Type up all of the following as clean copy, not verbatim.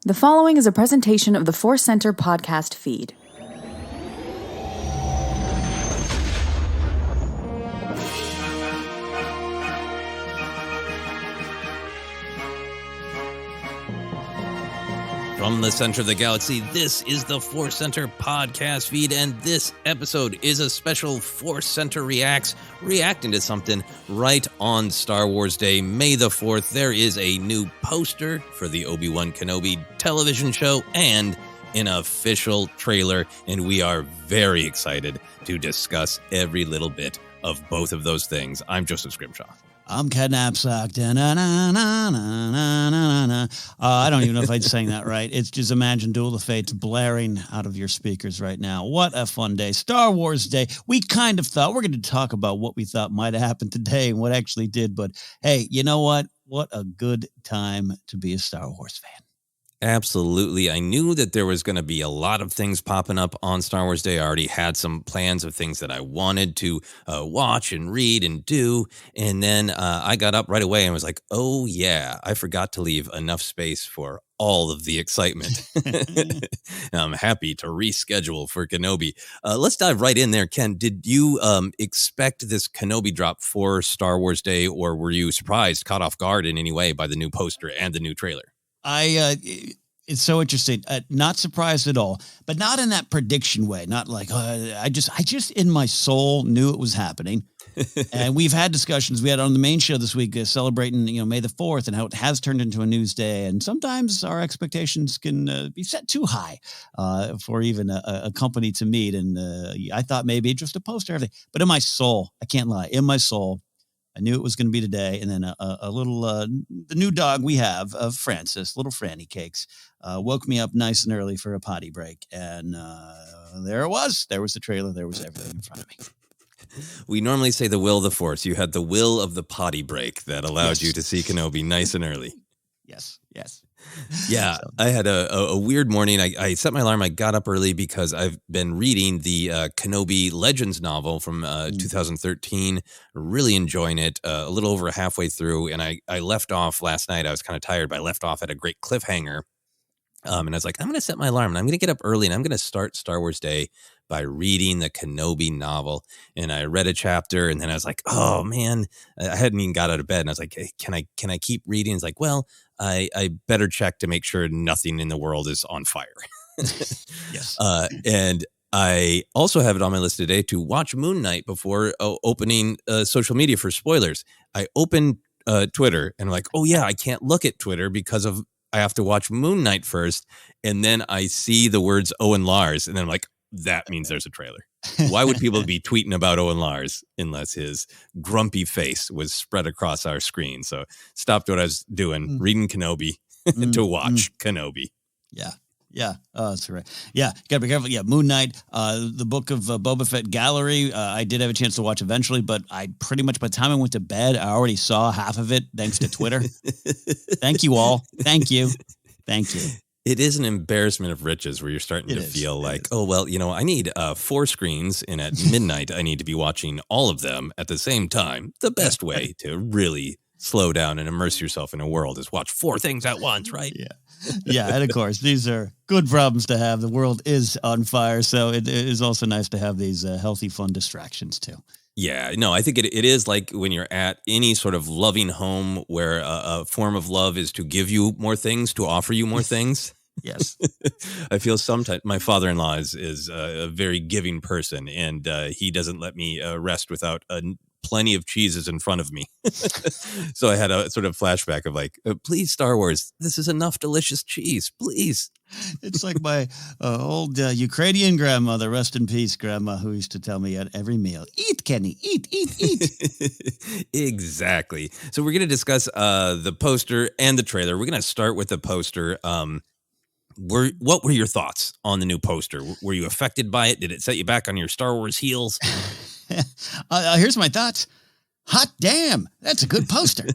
The following is a presentation of the ForceCenter podcast feed. From the center of the galaxy, this is the ForceCenter podcast feed, and this episode is a special ForceCenter Reacts, reacting to something right on Star Wars Day, May the 4th. There is a new poster for the Obi-Wan Kenobi television show and an official trailer, and we are very excited to discuss every little bit of both of those things. I'm Joseph Scrimshaw. I'm Ken Napzok. I don't even know if I sang that right. It's just Imagine Duel of Fates blaring out of your speakers right now. What a fun day. Star Wars Day. We kind of thought we're going to talk about what we thought might have happened today and what actually did. But hey, you know what? What a good time to be a Star Wars fan. Absolutely. I knew that there was going to be a lot of things popping up on Star Wars Day. I already had some plans of things that I wanted to watch and read and do. And then I got up right away and was like, oh, yeah, I forgot to leave enough space for all of the excitement. I'm happy to reschedule for Kenobi. Let's dive right in there, Ken. Did you expect this Kenobi drop for Star Wars Day, or were you surprised, caught off guard in any way by the new poster and the new trailer? It's so interesting. Not surprised at all, but not in that prediction way. Not like I just in my soul knew it was happening. And we've had discussions. We had on the main show this week celebrating, May the 4th and how it has turned into a news day. And sometimes our expectations can be set too high for even a company to meet. And I thought maybe just a poster, everything. But in my soul, I can't lie. In my soul, I knew it was going to be today. And then a little, the new dog we have, Francis, little Franny Cakes, woke me up nice and early for a potty break. And there it was. There was the trailer. There was everything in front of me. We normally say the will of the Force. You had the will of the potty break that allowed you to see Kenobi nice and early. Yes. Yeah, I had a weird morning. I set my alarm. I got up early because I've been reading the Kenobi Legends novel from 2013. Really enjoying it. A little over halfway through, and I left off last night. I was kind of tired, but I left off at a great cliffhanger. And I was like, I'm going to set my alarm, and I'm going to get up early, and I'm going to start Star Wars Day by reading the Kenobi novel. And I read a chapter, and then I was like, oh, man, I hadn't even got out of bed. And I was like, hey, can I keep reading? It's like, well, I better check to make sure nothing in the world is on fire. Yes. And I also have it on my list today to watch Moon Knight before opening social media for spoilers. I opened Twitter, and I'm like, oh, yeah, I can't look at Twitter because I have to watch Moon Knight first. And then I see the words Owen Lars, and then I'm like, that means there's a trailer. Why would people be tweeting about Owen Lars unless his grumpy face was spread across our screen? So stopped what I was doing, reading Kenobi to watch Kenobi. Yeah. Oh, that's right. Yeah. Gotta be careful. Yeah. Moon Knight, the book of Boba Fett Gallery. I did have a chance to watch eventually, but I pretty much, by the time I went to bed, I already saw half of it thanks to Twitter. Thank you all. Thank you. It is an embarrassment of riches where you're starting to feel like, oh, well, I need 4 screens, and at midnight, I need to be watching all of them at the same time. The best way to really slow down and immerse yourself in a world is watch 4 things at once, right? Yeah, and of course, these are good problems to have. The world is on fire, so it is also nice to have these healthy, fun distractions, too. Yeah, no, I think it is like when you're at any sort of loving home where a form of love is to give you more things, to offer you more things. Yes. I feel sometimes my father-in-law is a very giving person, and he doesn't let me rest without plenty of cheeses in front of me. So I had a sort of flashback of like, please, Star Wars, this is enough delicious cheese, please. It's like my old Ukrainian grandmother, rest in peace, grandma, who used to tell me at every meal, eat, Kenny, eat. Exactly. So we're going to discuss the poster and the trailer. We're going to start with the poster. What were your thoughts on the new poster? Were you affected by it? Did it set you back on your Star Wars heels? Here's my thoughts. Hot damn, that's a good poster.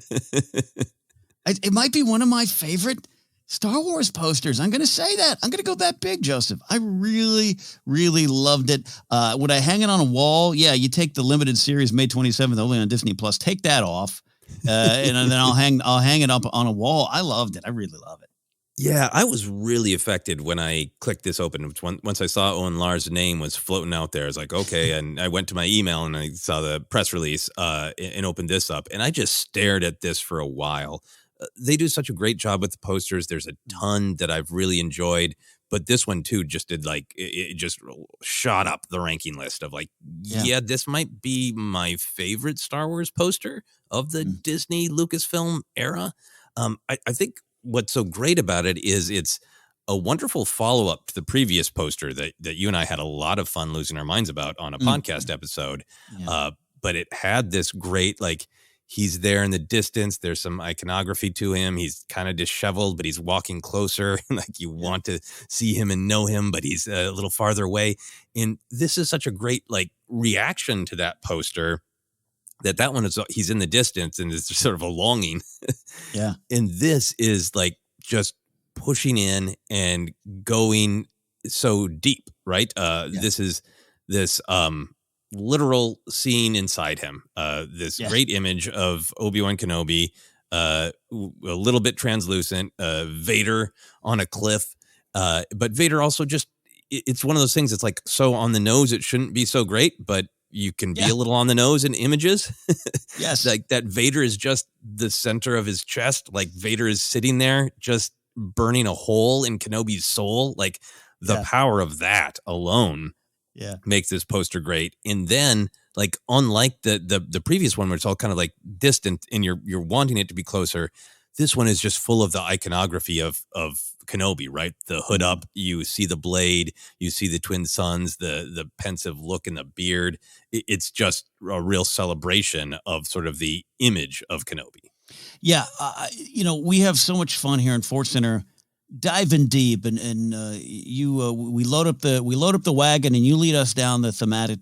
It might be one of my favorite Star Wars posters. I'm going to say that. I'm going to go that big, Joseph. I really, really loved it. Would I hang it on a wall? Yeah, you take the limited series May 27th only on Disney Plus. Take that off, and then I'll hang it up on a wall. I loved it. I really love it. Yeah, I was really affected when I clicked this open. Once I saw Owen Lars' name was floating out there, I was like, okay. And I went to my email and I saw the press release and opened this up. And I just stared at this for a while. They do such a great job with the posters. There's a ton that I've really enjoyed. But this one, too, just did it just shot up the ranking list of yeah, this might be my favorite Star Wars poster of the Disney Lucasfilm era. I think what's so great about it is it's a wonderful follow-up to the previous poster that you and I had a lot of fun losing our minds about on a podcast episode. Yeah. But it had this great, he's there in the distance. There's some iconography to him. He's kind of disheveled, but he's walking closer. You want to see him and know him, but he's a little farther away. And this is such a great, reaction to that poster that one is, he's in the distance and it's sort of a longing. Yeah. And this is just pushing in and going so deep, right? This is this literal scene inside him. This great image of Obi-Wan Kenobi, a little bit translucent, Vader on a cliff. But Vader also it's one of those things that's so on the nose, it shouldn't be so great, but you can be a little on the nose in images. Yes. That Vader is just the center of his chest. Vader is sitting there just burning a hole in Kenobi's soul. The power of that alone makes this poster great. And then unlike the previous one where it's all kind of distant and you're wanting it to be closer, this one is just full of the iconography of Kenobi, right? The hood up, you see the blade, you see the twin suns, the pensive look in the beard. It's just a real celebration of sort of the image of Kenobi. Yeah, we have so much fun here in ForceCenter, diving deep, and we load up the wagon, and you lead us down the thematic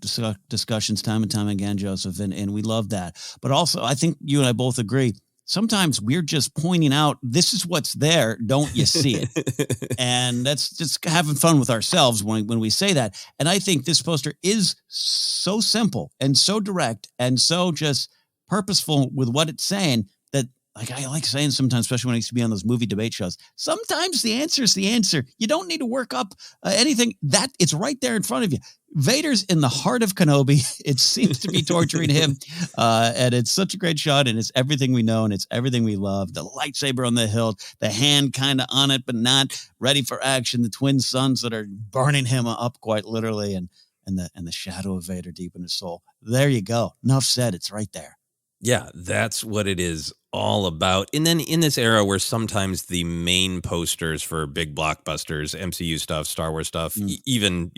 discussions time and time again, Joseph, and we love that. But also, I think you and I both agree, sometimes we're just pointing out, this is what's there, don't you see it? And that's just having fun with ourselves when we say that. And I think this poster is so simple and so direct and so just purposeful with what it's saying that, I like saying sometimes, especially when I used to be on those movie debate shows, sometimes the answer is the answer. You don't need to work up anything. That it's right there in front of you. Vader's in the heart of Kenobi. It seems to be torturing him. And it's such a great shot, and it's everything we know, and it's everything we love. The lightsaber on the hilt, the hand kind of on it, but not ready for action. The twin suns that are burning him up quite literally, and the shadow of Vader deep in his soul. There you go. Enough said. It's right there. Yeah, that's what it is all about. And then in this era where sometimes the main posters for big blockbusters, MCU stuff, Star Wars stuff, even,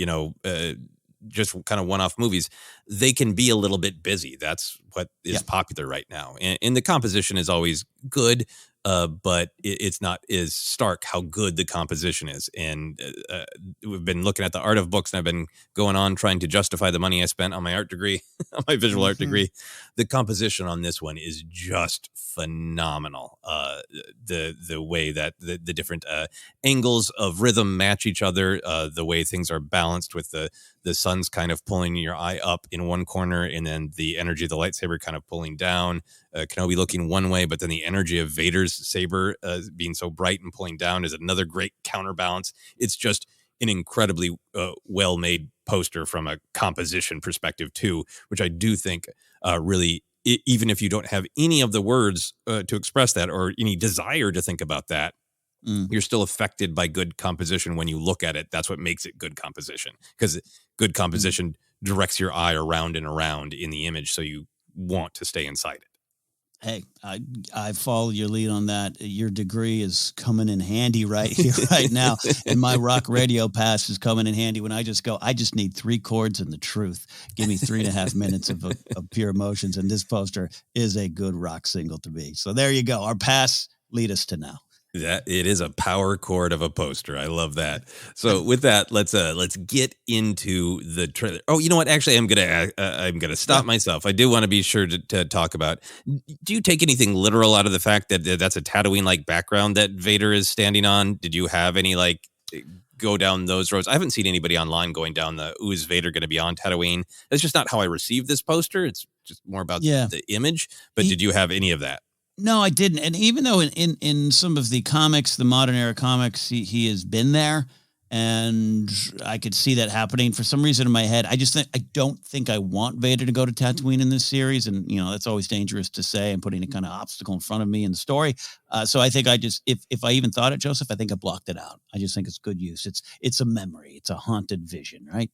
just kind of one-off movies, they can be a little bit busy. That's what is popular right now. And the composition is always good, but it's not as stark how good the composition is. And we've been looking at the art of books, and I've been going on trying to justify the money I spent on my art degree, on my visual art degree. The composition on this one is just phenomenal. The way that the different angles of rhythm match each other, the way things are balanced with the sun's kind of pulling your eye up in one corner, and then the energy of the lightsaber kind of pulling down. Kenobi looking one way, but then the energy of Vader's saber being so bright and pulling down is another great counterbalance. It's just an incredibly well-made poster from a composition perspective too, which I do think really, even if you don't have any of the words to express that or any desire to think about that, you're still affected by good composition when you look at it. That's what makes it good composition, because good composition directs your eye around and around in the image, so you want to stay inside it. Hey, I follow your lead on that. Your degree is coming in handy right here, right now. And my rock radio pass is coming in handy when I just need 3 chords and the truth. Give me 3.5 minutes of pure emotions. And this poster is a good rock single to me. So there you go. Our pass lead us to now. That it is a power chord of a poster. I love that. So with that, let's get into the trailer. Oh, you know what? Actually, I'm gonna stop myself. I do want to be sure to talk about. Do you take anything literal out of the fact that that's a Tatooine-like background that Vader is standing on? Did you have any go down those roads? I haven't seen anybody online going down is Vader going to be on Tatooine? That's just not how I received this poster. It's just more about the image. But did you have any of that? No, I didn't. And even though in some of the comics, the modern era comics, he has been there, and I could see that happening. For some reason in my head, I don't think I want Vader to go to Tatooine in this series, and that's always dangerous to say and putting a kind of obstacle in front of me in the story. So I think if I even thought it, Joseph, I think I blocked it out. I just think it's good use. It's a memory. It's a haunted vision, right?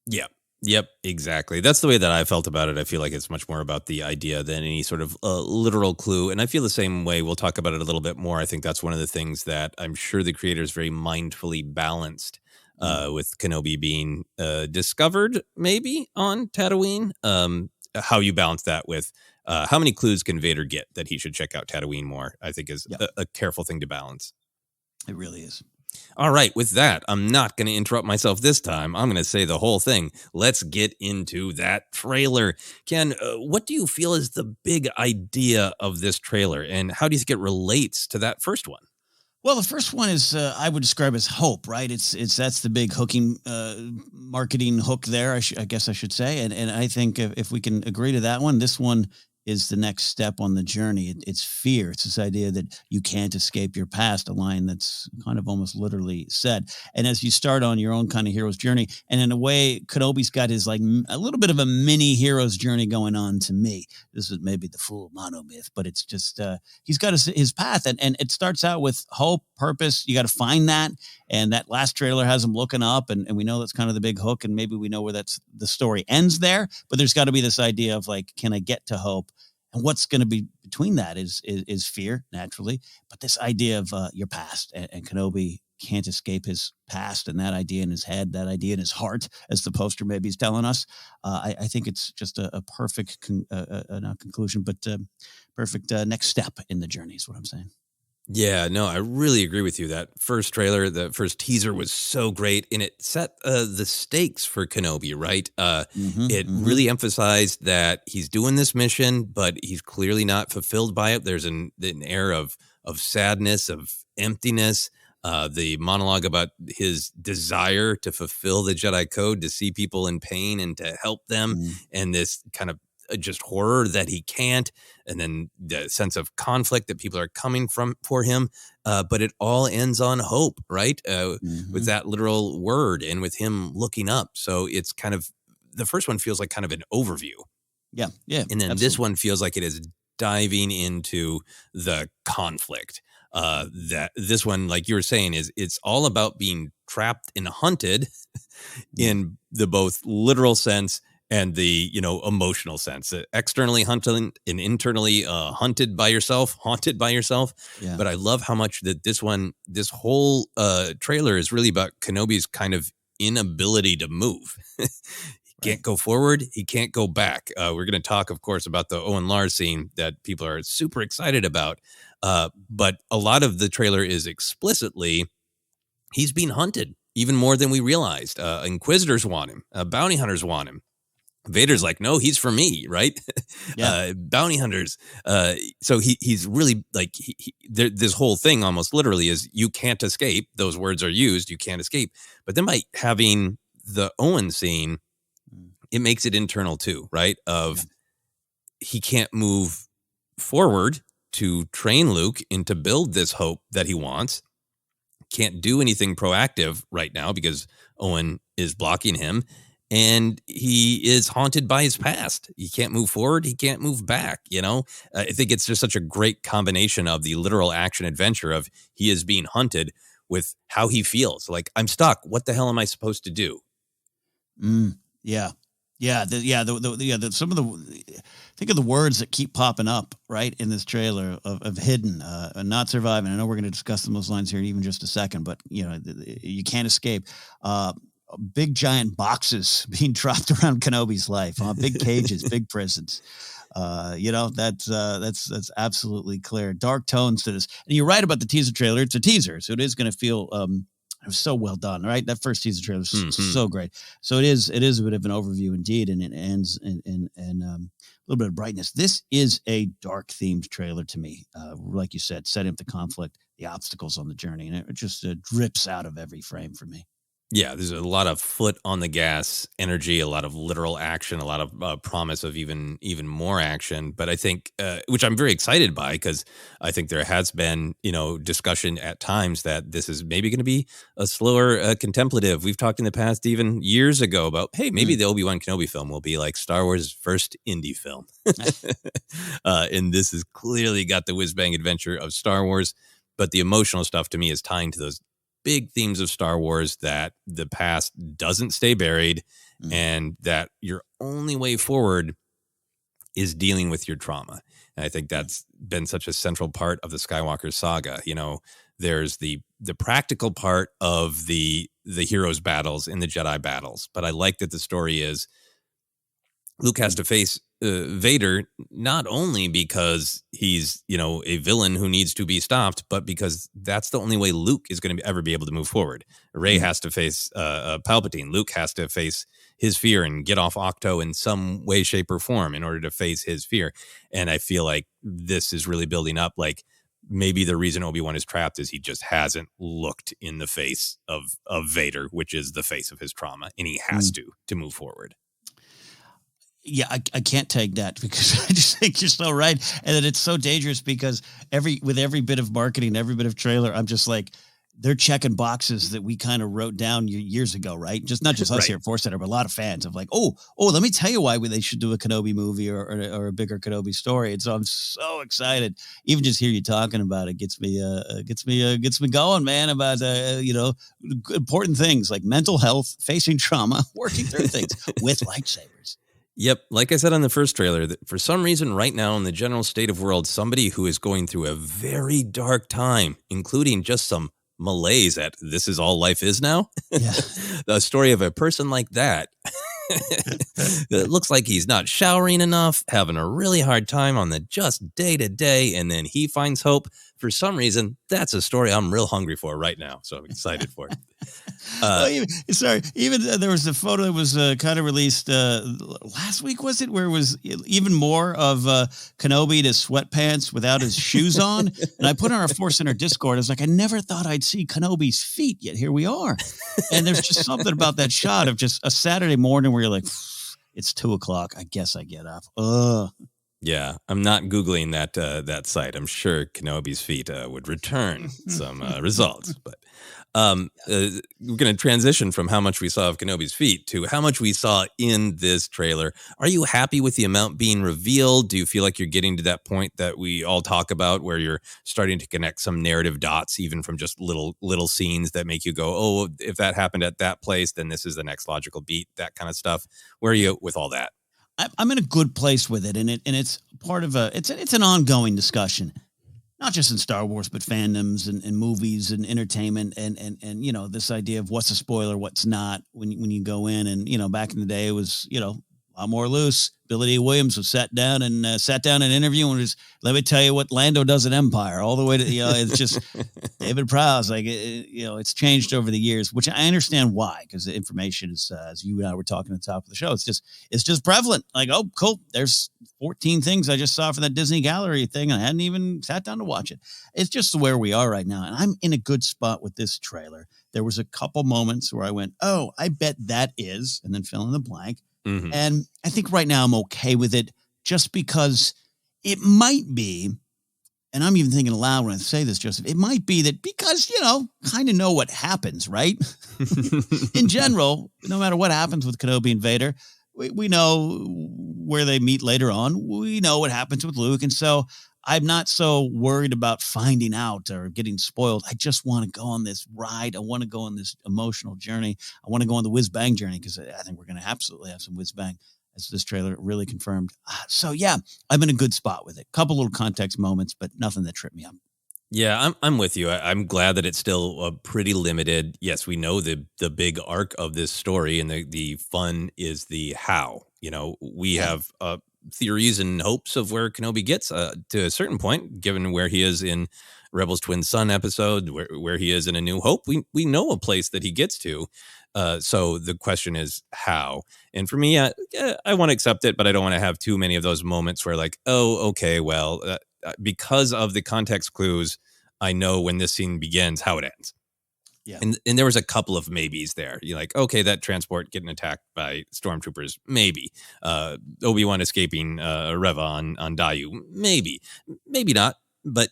Yeah. Yep, exactly. That's the way that I felt about it. I feel like it's much more about the idea than any sort of literal clue. And I feel the same way. We'll talk about it a little bit more. I think that's one of the things that I'm sure the creators very mindfully balanced with Kenobi being discovered maybe on Tatooine. How you balance that with how many clues can Vader get that he should check out Tatooine more, I think is a careful thing to balance. It really is. All right, with that, I'm not going to interrupt myself this time. I'm going to say the whole thing. Let's get into that trailer. Ken, what do you feel is the big idea of this trailer, and how do you think it relates to that first one? Well, the first one is I would describe as hope, right? That's the big hooking marketing hook there, I guess I should say. And I think if we can agree to that one, this one is the next step on the journey. It's fear. It's this idea that you can't escape your past, a line that's kind of almost literally said. And as you start on your own kind of hero's journey, and in a way, Kenobi's got his like a little bit of a mini hero's journey going on to me. This is maybe the full monomyth, but it's just he's got his path, and it starts out with hope, purpose. You got to find that. And that last trailer has him looking up, and we know that's kind of the big hook, and maybe we know where the story ends there. But there's got to be this idea of like, can I get to hope? And what's going to be between that is fear, naturally. But this idea of your past, and Kenobi can't escape his past, and that idea in his head, that idea in his heart, as the poster maybe is telling us. I think it's just a perfect, not conclusion, but perfect next step in the journey is what I'm saying. Yeah, no, I really agree with you. That first trailer, the first teaser was so great, and it set the stakes for Kenobi, right? It really emphasized that he's doing this mission, but he's clearly not fulfilled by it. There's an air of sadness, of emptiness. The monologue about his desire to fulfill the Jedi Code, to see people in pain and to help them, and this kind of just horror that he can't, and then the sense of conflict that people are coming from for him, but it all ends on hope, right? With that literal word, and with him looking up. So it's kind of, the first one feels like kind of an overview, yeah, and then this one feels like it is diving into the conflict. That this one, like you were saying, it's all about being trapped and hunted in the both literal sense and the emotional sense. Externally hunted and internally haunted by yourself. Yeah. But I love how much that this whole trailer is really about Kenobi's kind of inability to move. He can't go forward. He can't go back. We're going to talk, of course, about the Owen Lars scene that people are super excited about. But a lot of the trailer is explicitly he's being hunted even more than we realized. Inquisitors want him. Bounty hunters want him. Vader's like, no, he's for me, right? Yeah. Bounty hunters. So he's really like, this whole thing almost literally is, you can't escape. Those words are used, you can't escape. But then by having the Owen scene, it makes it internal too, right? He can't move forward to train Luke and to build this hope that he wants. Can't do anything proactive right now because Owen is blocking him. And he is haunted by his past. He can't move forward. He can't move back. I think it's just such a great combination of the literal action adventure of he is being hunted with how he feels. Like, I'm stuck. What the hell am I supposed to do? Yeah. Some of the, think of the words that keep popping up right in this trailer of hidden, not surviving. I know we're going to discuss those lines here in even just a second, but you can't escape. Big giant boxes being dropped around Kenobi's life, big cages, big prisons. That's absolutely clear. Dark tones to this. And you're right about the teaser trailer. It's a teaser, so it is going to feel it was so well done, right? That first teaser trailer was so great. So it is a bit of an overview indeed, and it ends in a little bit of brightness. This is a dark themed trailer to me. Like you said, setting up the conflict, the obstacles on the journey, and it just drips out of every frame for me. Yeah, there's a lot of foot on the gas energy, a lot of literal action, a lot of promise of even more action. But I think, which I'm very excited by, because I think there has been, discussion at times that this is maybe going to be a slower contemplative. We've talked in the past, even years ago, about, hey, maybe the Obi-Wan Kenobi film will be like Star Wars' first indie film. And this has clearly got the whiz-bang adventure of Star Wars. But the emotional stuff to me is tying to those big themes of Star Wars, that the past doesn't stay buried, and that your only way forward is dealing with your trauma. And I think that's been such a central part of the Skywalker saga. There's the practical part of the heroes' battles and the Jedi battles, but I like that the story is Luke has to face Vader, not only because he's, a villain who needs to be stopped, but because that's the only way Luke is going to ever be able to move forward. Rey has to face Palpatine. Luke has to face his fear and get off Octo in some way, shape, or form in order to face his fear. And I feel like this is really building up. Like, maybe the reason Obi-Wan is trapped is he just hasn't looked in the face of Vader, which is the face of his trauma, and he has to move forward. Yeah, I can't take that, because I just think you're so right. And that it's so dangerous, because with every bit of marketing, every bit of trailer, I'm just like, they're checking boxes that we kind of wrote down years ago, right? Just not just us here at ForceCenter, but a lot of fans of like, oh, let me tell you why they should do a Kenobi movie or a bigger Kenobi story. And so I'm so excited. Even just hear you talking about it gets me going, man, about important things like mental health, facing trauma, working through things with lightsabers. Yep. Like I said on the first trailer, that for some reason right now in the general state of world, somebody who is going through a very dark time, including just some malaise at this is all life is now. Yeah. The story of a person like that that looks like he's not showering enough, having a really hard time on the just day to day, and then he finds hope. For some reason, that's a story I'm real hungry for right now. So I'm excited for it. Even there was a photo that was kind of released last week, was it? Where it was even more of Kenobi to sweatpants without his shoes on. And I put on our ForceCenter Discord. I was like, I never thought I'd see Kenobi's feet, yet here we are. And there's just something about that shot of just a Saturday morning where you're like, it's 2:00. I guess I get up. Ugh. Yeah, I'm not Googling that site. I'm sure Kenobi's feet would return some results. But we're going to transition from how much we saw of Kenobi's feet to how much we saw in this trailer. Are you happy with the amount being revealed? Do you feel like you're getting to that point that we all talk about, where you're starting to connect some narrative dots, even from just little scenes that make you go, oh, if that happened at that place, then this is the next logical beat, that kind of stuff? Where are you with all that? I'm in a good place with it, and it's part of it's an ongoing discussion, not just in Star Wars, but fandoms and movies and entertainment, and this idea of what's a spoiler, what's not when you go in. And back in the day, it was a lot more loose. Billy D. Williams was sat down in an interview and was, let me tell you what Lando does in Empire, all the way to it's just David Prowse. Like it's changed over the years, which I understand why, because the information is, as you and I were talking at the top of the show, it's just prevalent. Like, oh, cool, there's 14 things I just saw from that Disney Gallery thing, and I hadn't even sat down to watch it. It's just where we are right now, and I'm in a good spot with this trailer. There was a couple moments where I went, oh, I bet that is, and then fill in the blank. Mm-hmm. And I think right now I'm okay with it, just because it might be, and I'm even thinking aloud when I say this, Joseph, it might be that because, kind of know what happens, right? In general, no matter what happens with Kenobi and Vader, we know where they meet later on. We know what happens with Luke. And so I'm not so worried about finding out or getting spoiled. I just want to go on this ride. I want to go on this emotional journey. I want to go on the whiz-bang journey, because I think we're going to absolutely have some whiz-bang, as this trailer really confirmed. So, yeah, I'm in a good spot with it. Couple little context moments, but nothing that tripped me up. Yeah, I'm with you. I'm glad that it's still pretty limited. Yes, we know the big arc of this story, and the fun is the how. We have theories and hopes of where Kenobi gets to a certain point, given where he is in Rebels Twin Sun episode, where he is in A New Hope. We know a place that he gets to. So the question is how. And for me, I want to accept it, but I don't want to have too many of those moments where like, oh, okay, well, because of the context clues, I know when this scene begins how it ends. And there was a couple of maybes there. You're like, okay, that transport getting attacked by stormtroopers, maybe. Obi-Wan escaping Reva on Dayu, maybe not. But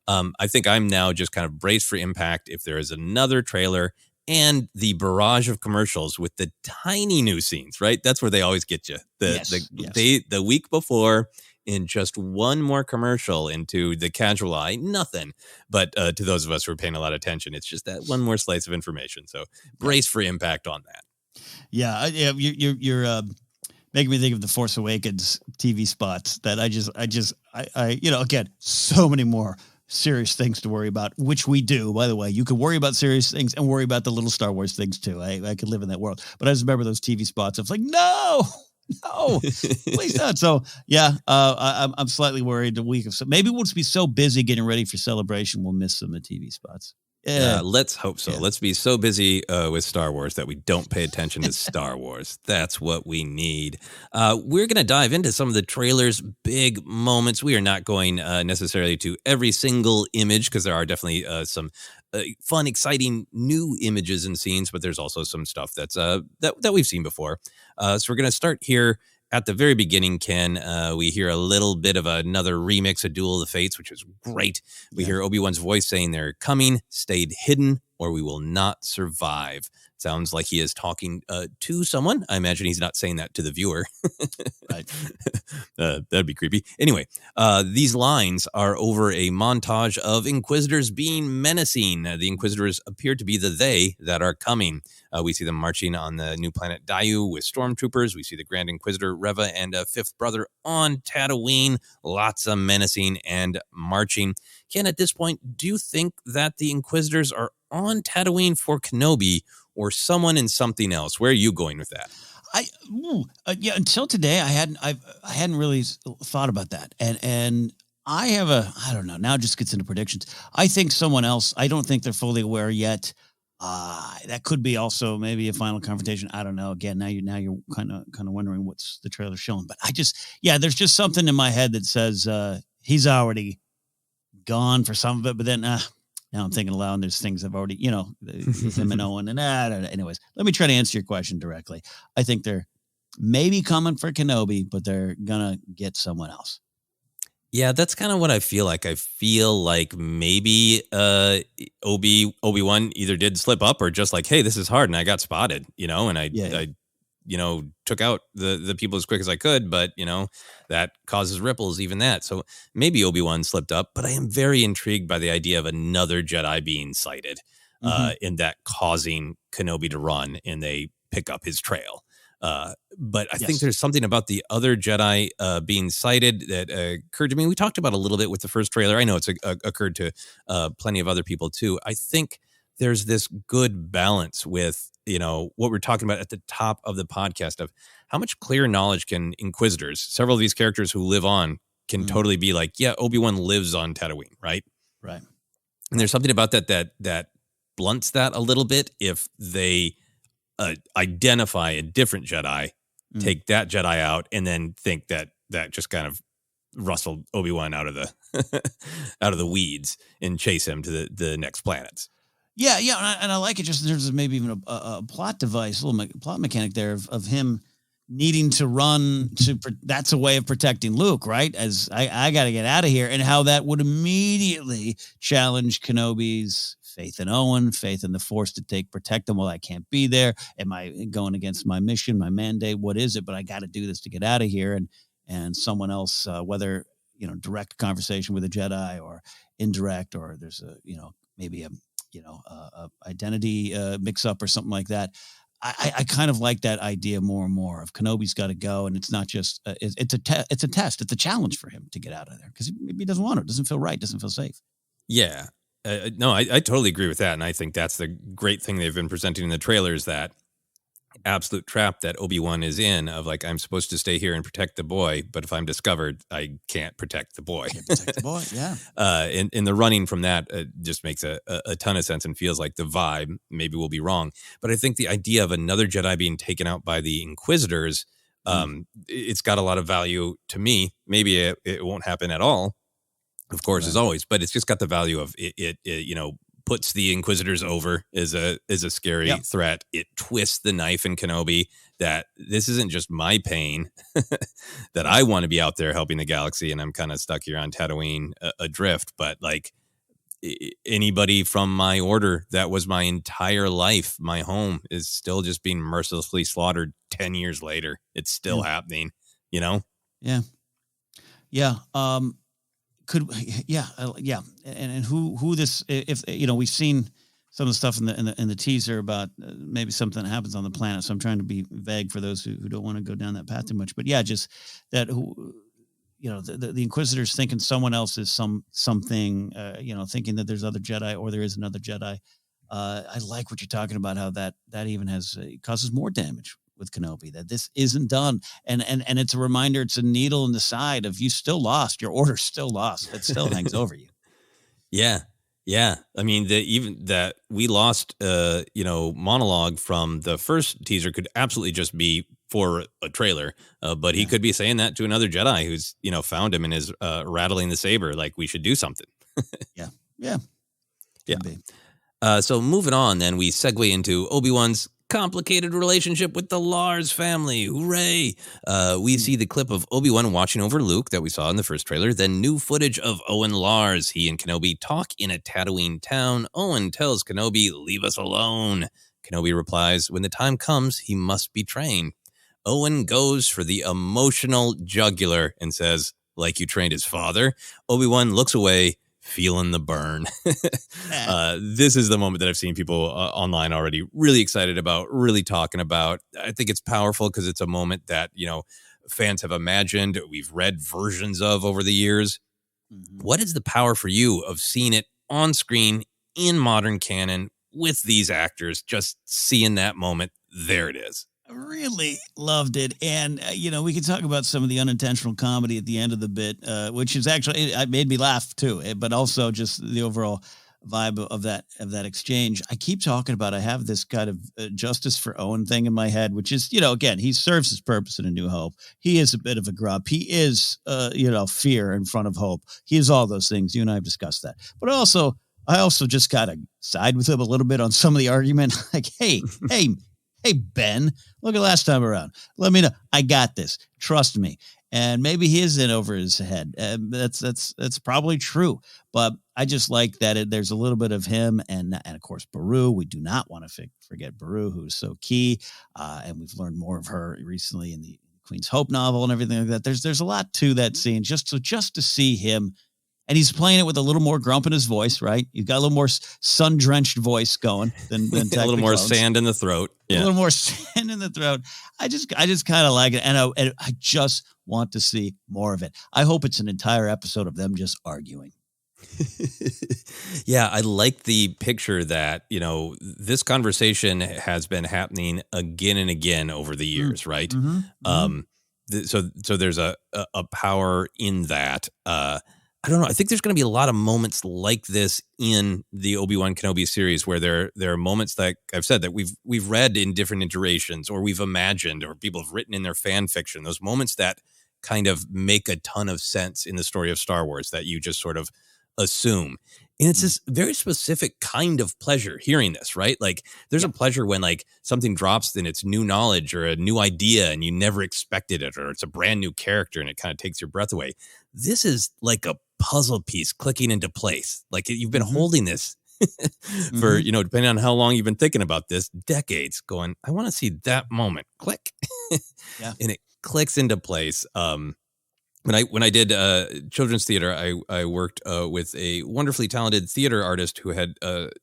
I think I'm now just kind of braced for impact if there is another trailer and the barrage of commercials with the tiny new scenes. Right, that's where they always get you. The week before. In just one more commercial into the casual eye, nothing. But to those of us who are paying a lot of attention, it's just that one more slice of information. So brace for impact on that. Yeah, you're making me think of the Force Awakens TV spots that I again, so many more serious things to worry about, which we do. By the way, you can worry about serious things and worry about the little Star Wars things too. I could live in that world. But I just remember those TV spots. I was like, no, please don't. So I'm slightly worried the week of, so maybe we'll just be so busy getting ready for Celebration we'll miss some of the TV spots. Let's hope so. Let's be so busy with Star Wars that we don't pay attention to Star Wars. That's what we need. We're going to dive into some of the trailer's big moments. We are not going necessarily to every single image because there are definitely some fun, exciting new images and scenes, but there's also some stuff that's that we've seen before. So we're going to start here. At the very beginning, Ken, we hear a little bit of another remix of Duel of the Fates, which is great. We hear Obi-Wan's voice saying they're coming, stayed hidden, or we will not survive. Sounds like he is talking to someone. I imagine he's not saying that to the viewer. Right. That'd be creepy. Anyway, these lines are over a montage of Inquisitors being menacing. The Inquisitors appear to be the they that are coming. We see them marching on the new planet Dayu with stormtroopers. We see the Grand Inquisitor Reva and a fifth brother on Tatooine. Lots of menacing and marching. Ken, at this point, do you think that the Inquisitors are on Tatooine for Kenobi or someone in something else? Where are you going with that? Until today, I hadn't really thought about that, and I don't know. Now it just gets into predictions. I think someone else. I don't think they're fully aware yet. That could be also maybe a final confrontation. I don't know. Again, now you're kind of wondering what's the trailer showing, but there's just something in my head that says he's already gone for some of it, but then now I'm thinking aloud, and there's things I've already, him and Owen and anyways, let me try to answer your question directly. I think they're maybe coming for Kenobi, but they're going to get someone else. Yeah, that's kind of what I feel like. I feel like maybe Obi-Wan either did slip up or just like, hey, this is hard and I got spotted, and I took out the people as quick as I could, but, that causes ripples, even that. So maybe Obi-Wan slipped up, but I am very intrigued by the idea of another Jedi being sighted and that causing Kenobi to run and they pick up his trail. But I think there's something about the other Jedi being sighted that occurred to me. We talked about a little bit with the first trailer. I know it's occurred to plenty of other people too. I think there's this good balance with, what we're talking about at the top of the podcast of how much clear knowledge can Inquisitors, several of these characters who live on, can totally be like, yeah, Obi-Wan lives on Tatooine, right? Right. And there's something about that blunts that a little bit if they identify a different Jedi, take that Jedi out, and then think that just kind of rustled Obi-Wan out of the weeds and chase him to the next planets. Yeah, and I like it. Just there's maybe even a plot device, a little plot mechanic there of him needing to run that's a way of protecting Luke, right? As I got to get out of here, and how that would immediately challenge Kenobi's faith in Owen, faith in the Force to protect them. Well, I can't be there. Am I going against my mission, my mandate? What is it? But I got to do this to get out of here. And someone else, whether direct conversation with a Jedi or indirect, or there's maybe a identity mix up or something like that. I kind of like that idea more and more of Kenobi's got to go, and it's not just it's a test, it's a challenge for him to get out of there because he doesn't want it, doesn't feel right, doesn't feel safe. Yeah, no, I totally agree with that, and I think that's the great thing they've been presenting in the trailers, that absolute trap that Obi-Wan is in of like, I'm supposed to stay here and protect the boy, but if I'm discovered, I can't protect the boy. Yeah. And the running from that just makes a ton of sense and feels like the vibe. Maybe we'll be wrong, but I think the idea of another Jedi being taken out by the Inquisitors, it's got a lot of value to me. Maybe it won't happen at all, of course, as always, but it's just got the value of it puts the Inquisitors over is a scary threat. It twists the knife in Kenobi that this isn't just my pain, that I want to be out there helping the galaxy and I'm kind of stuck here on Tatooine adrift. But like anybody from my order, that was my entire life. My home is still just being mercilessly slaughtered 10 years later. It's still happening, you know? Yeah. Yeah. And who this, if we've seen some of the stuff in the teaser about maybe something that happens on the planet. So I'm trying to be vague for those who don't want to go down that path too much, but yeah, just that the Inquisitors thinking someone else is something, thinking that there's other Jedi or there is another Jedi. I like what you're talking about, how that even causes more damage with Kenobi, that this isn't done. And it's a reminder, it's a needle in the side of you still lost, your order's still lost. It still hangs over you. Yeah. Yeah. I mean, even that we lost, monologue from the first teaser could absolutely just be for a trailer. But he could be saying that to another Jedi who's, found him and is rattling the saber. Like, we should do something. Yeah. So moving on, then we segue into Obi-Wan's complicated relationship with the Lars family. Hooray! We see the clip of Obi-Wan watching over Luke that we saw in the first trailer, then new footage of Owen Lars. He and Kenobi talk in a Tatooine town. Owen tells Kenobi, "Leave us alone." Kenobi replies, "When the time comes, he must be trained." Owen goes for the emotional jugular and says, "Like you trained his father?" Obi-Wan looks away, feeling the burn. This is the moment that I've seen people online already really excited about, really talking about. I think it's powerful because it's a moment that, fans have imagined, we've read versions of over the years. Mm-hmm. What is the power for you of seeing it on screen in modern canon with these actors, just seeing that moment? There it is. Really loved it. And, we can talk about some of the unintentional comedy at the end of the bit, which is actually, it made me laugh too, but also just the overall vibe of that exchange. I keep talking about, I have this kind of justice for Owen thing in my head, which is, again, he serves his purpose in A New Hope. He is a bit of a grub. He is, fear in front of hope. He is all those things. You and I have discussed that. But I also just kind of side with him a little bit on some of the argument. Like, hey, Ben, look at last time around. Let me know. I got this. Trust me. And maybe he is in over his head. That's probably true. But I just like that there's a little bit of him and of course, Beru. We do not want to forget Beru, who's so key. And we've learned more of her recently in the Queen's Hope novel and everything like that. There's a lot to that scene just to see him. And he's playing it with a little more grump in his voice, right? He's got a little more sun-drenched voice going than a little more sand in the throat. Yeah. A little more sand in the throat. I just kind of like it, and I just want to see more of it. I hope it's an entire episode of them just arguing. Yeah, I like the picture that, this conversation has been happening again and again over the years, right? Mm-hmm. So there's a power in that. I don't know. I think there's going to be a lot of moments like this in the Obi-Wan Kenobi series where there are moments that I've said that we've read in different iterations or we've imagined or people have written in their fan fiction. Those moments that kind of make a ton of sense in the story of Star Wars that you just sort of assume. And it's this very specific kind of pleasure hearing this, right? Like there's a pleasure when like something drops and it's new knowledge or a new idea and you never expected it, or it's a brand new character and it kind of takes your breath away. This is like a puzzle piece clicking into place. Like you've been holding this for, depending on how long you've been thinking about this, decades, going, I want to see that moment. Click. And it clicks into place. When I did children's theater, I worked with a wonderfully talented theater artist who had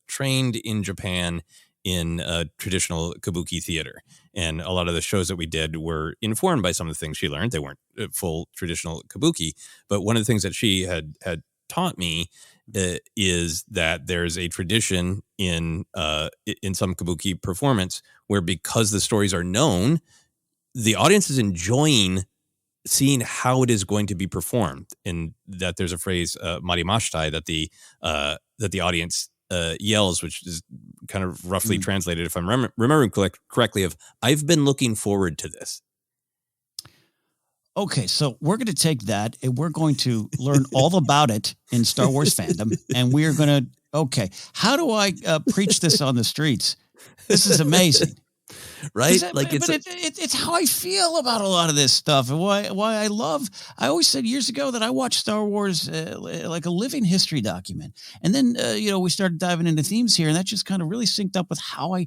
trained in Japan in traditional kabuki theater. And a lot of the shows that we did were informed by some of the things she learned. They weren't full traditional kabuki. But one of the things that she had taught me is that there's a tradition in some kabuki performance where, because the stories are known, the audience is enjoying seeing how it is going to be performed, and that there's a phrase, marimashita, that the audience yells, which is kind of roughly translated, if I'm remembering correctly, of I've been looking forward to this. Okay, so we're going to take that and we're going to learn all about it in Star Wars fandom, and we are going to Okay. How do I preach this on the streets? This is amazing. Right? It's how I feel about a lot of this stuff, and why I always said years ago that I watched Star Wars like a living history document. And then, we started diving into themes here, and that just kind of really synced up with how I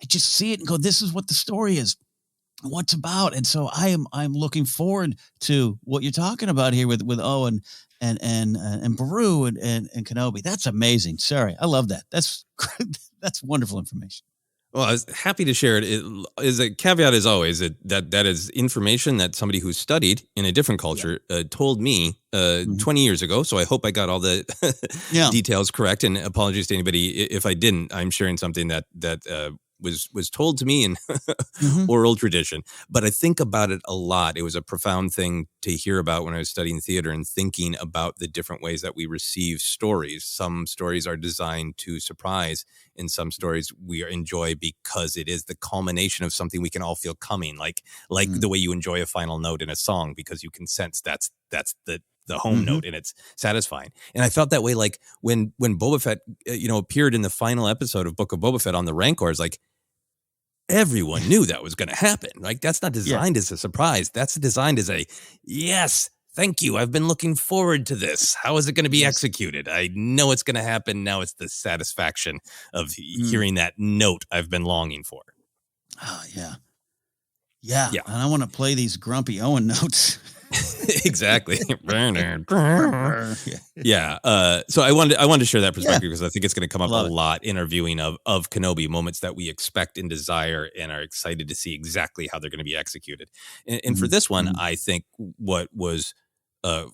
just see it and go, this is what the story is, what's about. And so I'm looking forward to what you're talking about here with Owen and Beru and Kenobi. That's amazing. Sorry. I love that. That's wonderful information. Well, I was happy to share it. It is a caveat, as always, that is information that somebody who studied in a different culture told me 20 years ago. So I hope I got all the details correct. And apologies to anybody if I didn't. I'm sharing something that was told to me in oral tradition. But I think about it a lot. It was a profound thing to hear about when I was studying theater and thinking about the different ways that we receive stories. Some stories are designed to surprise, and some stories we enjoy because it is the culmination of something we can all feel coming, like the way you enjoy a final note in a song because you can sense that's the home note, and it's satisfying. And I felt that way like when Boba Fett appeared in the final episode of Book of Boba Fett on the Rancors. Like, everyone knew that was going to happen. Like, that's not designed as a surprise. That's designed as a, yes, thank you. I've been looking forward to this. How is it going to be executed? I know it's going to happen. Now it's the satisfaction of hearing that note I've been longing for. Oh, yeah. Yeah. And I want to play these grumpy Owen notes. Exactly. Yeah. So I wanted to share that perspective because I think it's going to come up a lot in our viewing of Kenobi, moments that we expect and desire and are excited to see exactly how they're going to be executed. And for this one, I think what was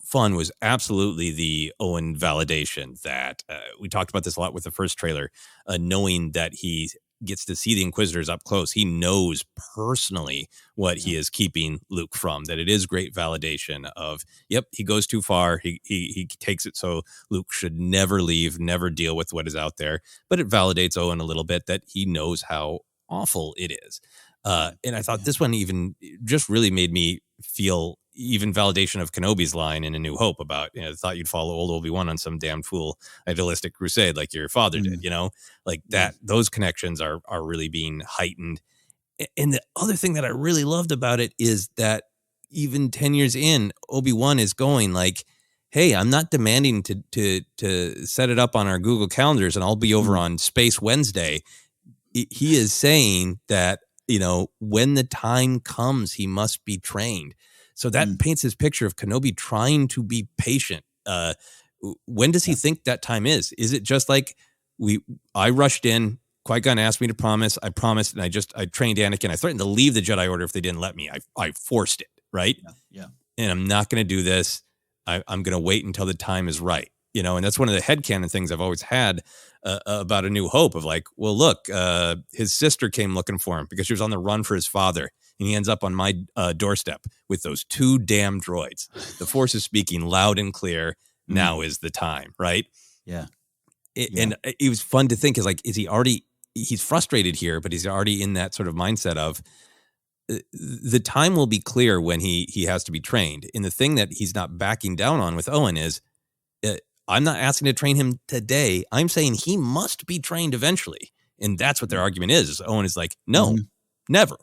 fun was absolutely the Owen validation that we talked about this a lot with the first trailer, knowing that he gets to see the Inquisitors up close. He knows personally what he is keeping Luke from, that it is great validation of, yep, he goes too far. He takes it so Luke should never leave, never deal with what is out there. But it validates Owen a little bit that he knows how awful it is. And I thought this one even just really made me feel even validation of Kenobi's line in A New Hope about, thought you'd follow old Obi-Wan on some damn fool idealistic crusade like your father did, like that. Those connections are really being heightened. And the other thing that I really loved about it is that even 10 years in, Obi-Wan is going like, hey, I'm not demanding to set it up on our Google calendars and I'll be over on Space Wednesday. He is saying that, when the time comes, he must be trained. So that paints his picture of Kenobi trying to be patient. When does he think that time is? Is it just like I rushed in, Qui-Gon asked me to promise, I promised, and I trained Anakin. I threatened to leave the Jedi Order if they didn't let me. I forced it, right? Yeah. And I'm not going to do this. I'm going to wait until the time is right. And that's one of the headcanon things I've always had about A New Hope of like, well, look, his sister came looking for him because she was on the run for his father. And he ends up on my doorstep with those two damn droids. The Force is speaking loud and clear. Now is the time, right? Yeah. And it was fun to think he's frustrated here, but he's already in that sort of mindset of the time will be clear when he has to be trained. And the thing that he's not backing down on with Owen is I'm not asking to train him today. I'm saying he must be trained eventually. And that's what their argument is Owen is like, no, never.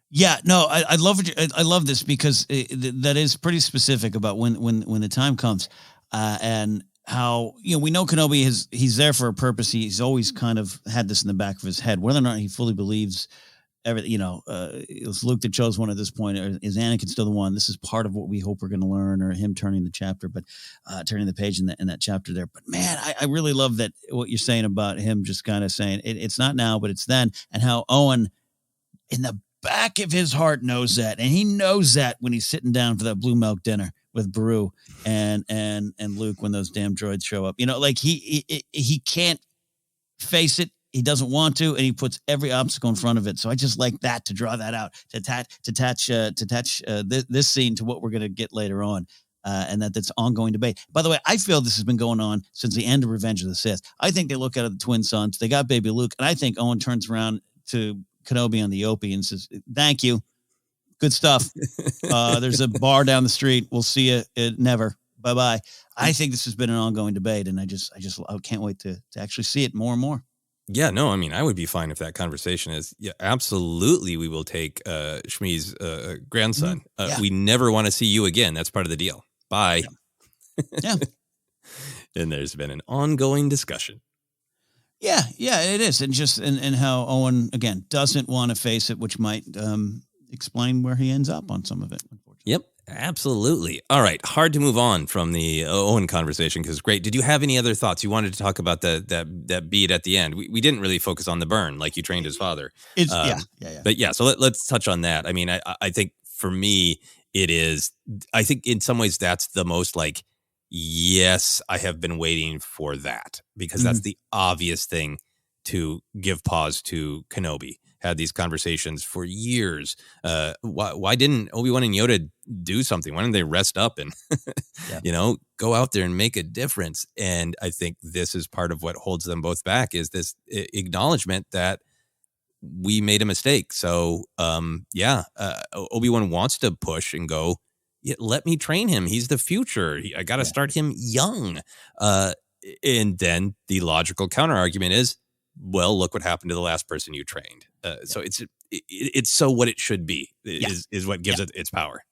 Yeah, no, I love it. I love this because that is pretty specific about when the time comes, and how we know Kenobi he's there for a purpose. He's always kind of had this in the back of his head, whether or not he fully believes everything. It was Luke that chose one at this point. Or is Anakin still the one? This is part of what we hope we're going to learn, or him turning the chapter, but turning the page in that chapter there. But man, I really love that what you're saying about him just kind of saying it's not now, but it's then, and how Owen in the back of his heart knows that, and he knows that when he's sitting down for that blue milk dinner with Beru and Luke when those damn droids show up. Like he can't face it. He doesn't want to, and he puts every obstacle in front of it. So I just like that, to draw that out, to attach this scene to what we're going to get later on, and that's ongoing debate. By the way, I feel this has been going on since the end of Revenge of the Sith. I think they look at the twin sons. They got baby Luke, and I think Owen turns around to Kenobi on the Opie and says, thank you. Good stuff. There's a bar down the street. We'll see you never. bye-bye. I think this has been an ongoing debate, and I can't wait to actually see it more and more. Yeah, no, I mean, I would be fine if that conversation is, yeah, absolutely, we will take Shmi's grandson. We never want to see you again. That's part of the deal. Bye. Yeah. And there's been an ongoing discussion. Yeah, it is. And how Owen, again, doesn't want to face it, which might explain where he ends up on some of it, unfortunately. Yep, absolutely. All right, hard to move on from the Owen conversation because great. Did you have any other thoughts? You wanted to talk about that beat at the end. We didn't really focus on the burn like you trained his father. Yeah. But yeah, so let's touch on that. I mean, I think for me, it is, I think in some ways that's the most like, yes, I have been waiting for that because that's the obvious thing to give pause to Kenobi. Had these conversations for years. Why didn't Obi-Wan and Yoda do something? Why didn't they rest up and, go out there and make a difference? And I think this is part of what holds them both back is this acknowledgement that we made a mistake. So, Obi-Wan wants to push and go, let me train him. He's the future. I got to start him young. And then the logical counter argument is, well, look what happened to the last person you trained. So it's so what it should be is what gives it its power.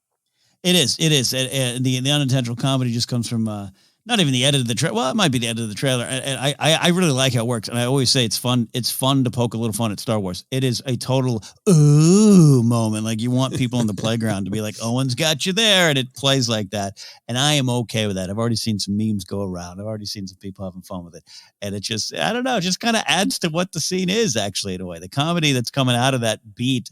It is. And the unintentional comedy just comes from not even the edit of the trailer. Well, it might be the edit of the trailer. And I really like how it works. And I always say it's fun. It's fun to poke a little fun at Star Wars. It is a total ooh moment. Like you want people in the playground to be like, Owen's got you there. And it plays like that. And I am okay with that. I've already seen some memes go around. I've already seen some people having fun with it. And it just, I don't know, just kind of adds to what the scene is actually in a way. The comedy that's coming out of that beat,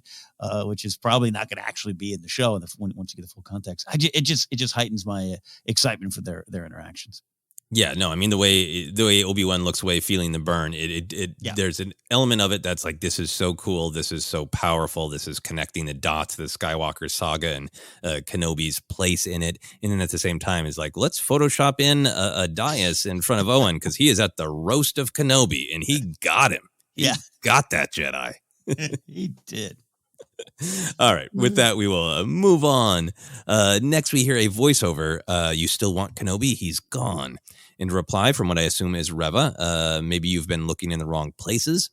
which is probably not going to actually be in the show once you get the full context. It just heightens my excitement for their interactions. Yeah, no, I mean the way Obi-Wan looks away feeling the burn, there's an element of it that's like, this is so cool, this is so powerful, this is connecting the dots, the Skywalker saga and Kenobi's place in it, and then at the same time is like, let's Photoshop in a dais in front of Owen because he is at the roast of Kenobi and he got him. He got that Jedi. He did. All right. With that, we will move on. Next, we hear a voiceover. You still want Kenobi? He's gone. In reply from what I assume is Reva. Maybe you've been looking in the wrong places.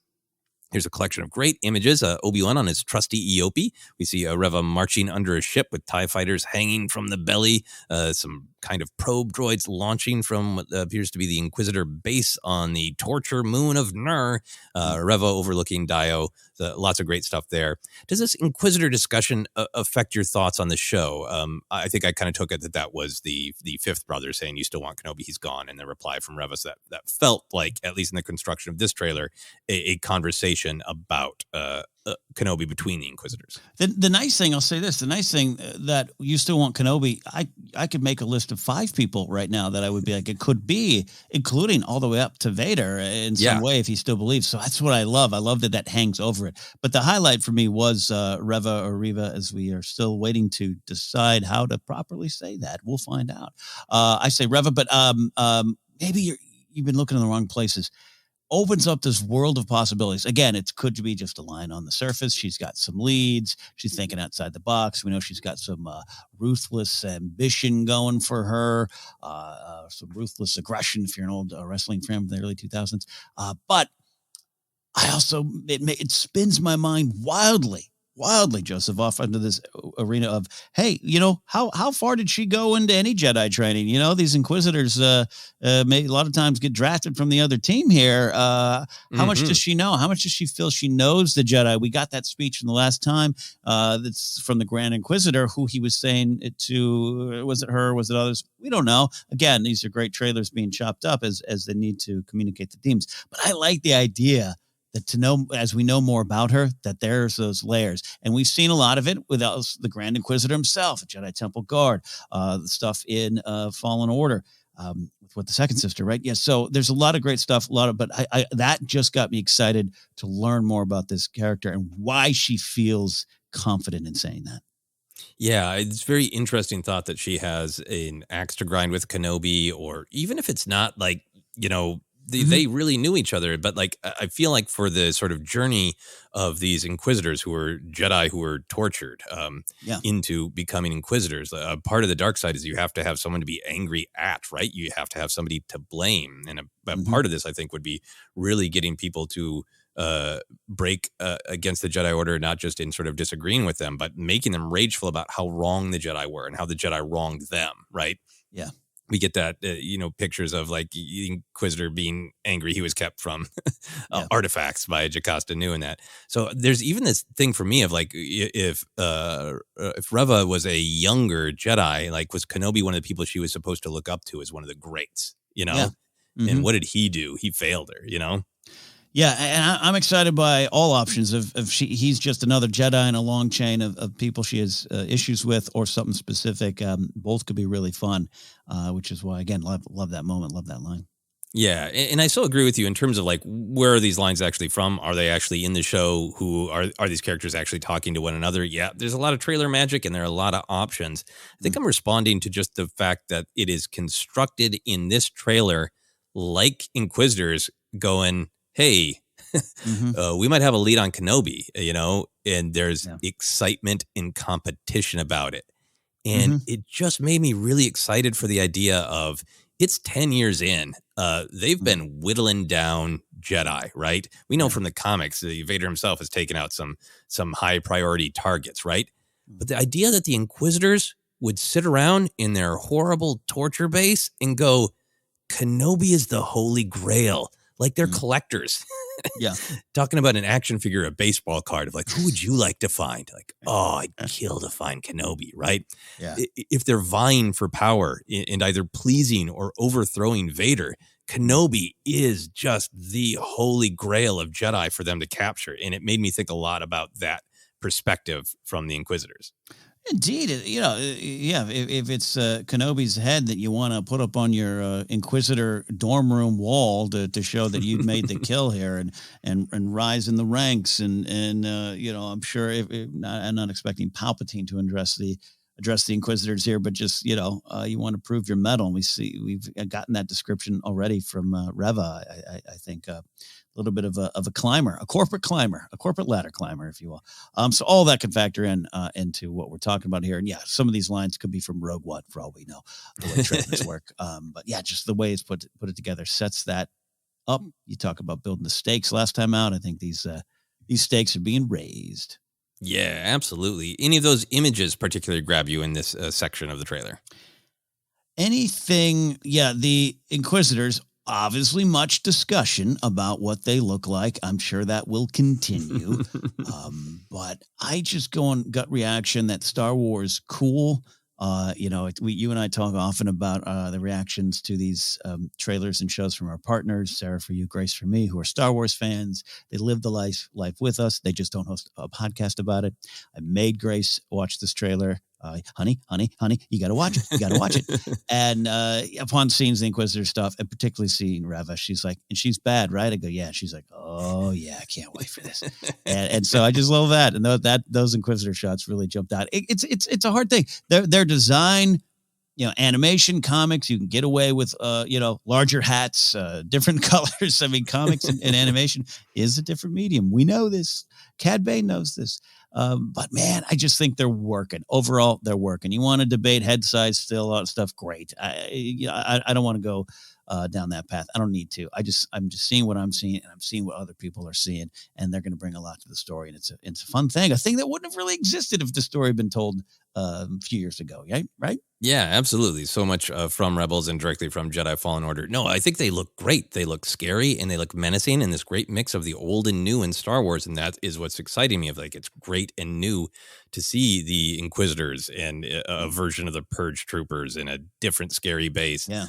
Here's a collection of great images. Obi-Wan on his trusty Eope. We see Reva marching under a ship with TIE fighters hanging from the belly. Some kind of probe droids launching from what appears to be the Inquisitor base on the torture moon of Nur. Reva overlooking Dio. Lots of great stuff there. Does this Inquisitor discussion affect your thoughts on the show? I think I kind of took it that was the fifth brother saying, you still want Kenobi, he's gone. And the reply from Reva, so that felt like, at least in the construction of this trailer, a conversation about Kenobi between the Inquisitors. The nice thing, I'll say this, the nice thing that you still want Kenobi, I could make a list of 5 people right now that I would be like, it could be, including all the way up to Vader in some way if he still believes. So that's what I love. I love that hangs over it. But the highlight for me was Reva, as we are still waiting to decide how to properly say that. We'll find out. I say Reva, but maybe you've been looking in the wrong places. Opens up this world of possibilities. Again, it could be just a line on the surface. She's got some leads. She's thinking outside the box. We know she's got some ruthless ambition going for her, some ruthless aggression if you're an old wrestling fan from the early 2000s. But I also, it spins my mind wildly, Joseph, off into this arena of, hey, how far did she go into any Jedi training? These Inquisitors may a lot of times get drafted from the other team here. How much does she know? How much does she feel she knows the Jedi? We got that speech from the last time. That's from the Grand Inquisitor, who he was saying it to. Was it her? Was it others? We don't know. Again, these are great trailers being chopped up as they need to communicate the themes. But I like the idea that to know, as we know more about her, that there's those layers. And we've seen a lot of it with the Grand Inquisitor himself, Jedi Temple Guard, the stuff in Fallen Order, with the second sister, right? Yeah. So there's a lot of great stuff, but I that just got me excited to learn more about this character and why she feels confident in saying that. Yeah, it's very interesting thought that she has an axe to grind with Kenobi, or even if it's not like, they really knew each other. But like, I feel like for the sort of journey of these Inquisitors who were Jedi who were tortured into becoming Inquisitors, part of the dark side is you have to have someone to be angry at, right? You have to have somebody to blame. And a part of this, I think, would be really getting people to break against the Jedi Order, not just in sort of disagreeing with them, but making them rageful about how wrong the Jedi were and how the Jedi wronged them, right? Yeah. We get that, pictures of like Inquisitor being angry he was kept from artifacts by Jocasta Nu and that. So there's even this thing for me of like, if Reva was a younger Jedi, like was Kenobi one of the people she was supposed to look up to as one of the greats, And what did he do? He failed her, Yeah, and I'm excited by all options. He's just another Jedi in a long chain of people she has issues with, or something specific. Both could be really fun, which is why, again, love that moment, love that line. Yeah, and I still agree with you in terms of like, where are these lines actually from? Are they actually in the show? Who are these characters actually talking to one another? Yeah, there's a lot of trailer magic and there are a lot of options. I think I'm responding to just the fact that it is constructed in this trailer like Inquisitors going, hey, we might have a lead on Kenobi, and there's excitement and competition about it. And it just made me really excited for the idea of it's 10 years in. They've been whittling down Jedi, right? We know from the comics, Vader himself has taken out some high priority targets, right? But the idea that the Inquisitors would sit around in their horrible torture base and go, Kenobi is the holy grail. Like they're collectors. Yeah. Talking about an action figure, a baseball card of like, who would you like to find? Like, I'd kill to find Kenobi, right? Yeah. If they're vying for power and either pleasing or overthrowing Vader, Kenobi is just the holy grail of Jedi for them to capture. And it made me think a lot about that perspective from the Inquisitors. Indeed, if it's Kenobi's head that you want to put up on your Inquisitor dorm room wall to show that you've made the kill here and rise in the ranks, and I'm sure I'm not expecting Palpatine to address the Inquisitors here, but just you want to prove your mettle. And we've gotten that description already from Reva. I think. A little bit of a climber, a corporate ladder climber, if you will. So all that can factor into what we're talking about here. And yeah, some of these lines could be from Rogue One for all we know, the way trailers work. But yeah, just the way it's put it together sets that up. You talk about building the stakes last time out. I think these stakes are being raised. Yeah, absolutely. Any of those images particularly grab you in this section of the trailer? Anything? Yeah, the Inquisitors. Obviously, much discussion about what they look like. I'm sure that will continue. But I just go on gut reaction that Star Wars cool. You and I talk often about the reactions to these trailers and shows from our partners, Sarah for you, Grace for me, who are Star Wars fans. They live the life with us. They just don't host a podcast about it. I made Grace watch this trailer. Honey, you got to watch it. You got to watch it. And upon seeing the Inquisitor stuff, and particularly seeing Reva, she's like, and she's bad, right? I go, yeah. She's like, oh yeah, I can't wait for this. and so I just love that. And those Inquisitor shots really jumped out. It's a hard thing. Their design, animation, comics, you can get away with, larger hats, different colors. I mean, comics and animation is a different medium. We know this. Cad Bane knows this. But man, I just think they're working. Overall, they're working. You want to debate head size still, a lot of stuff, great. I don't want to go down that path. I don't need to. I'm just seeing what I'm seeing, and I'm seeing what other people are seeing, and they're going to bring a lot to the story. And it's a fun thing, a thing that wouldn't have really existed if the story had been told a few years ago. Right? Yeah, absolutely. So much from Rebels and directly from Jedi Fallen Order. No, I think they look great. They look scary and they look menacing, and this great mix of the old and new in Star Wars. And that is what's exciting me. Of like, it's great and new to see the Inquisitors and a version of the Purge Troopers in a different scary base. Yeah.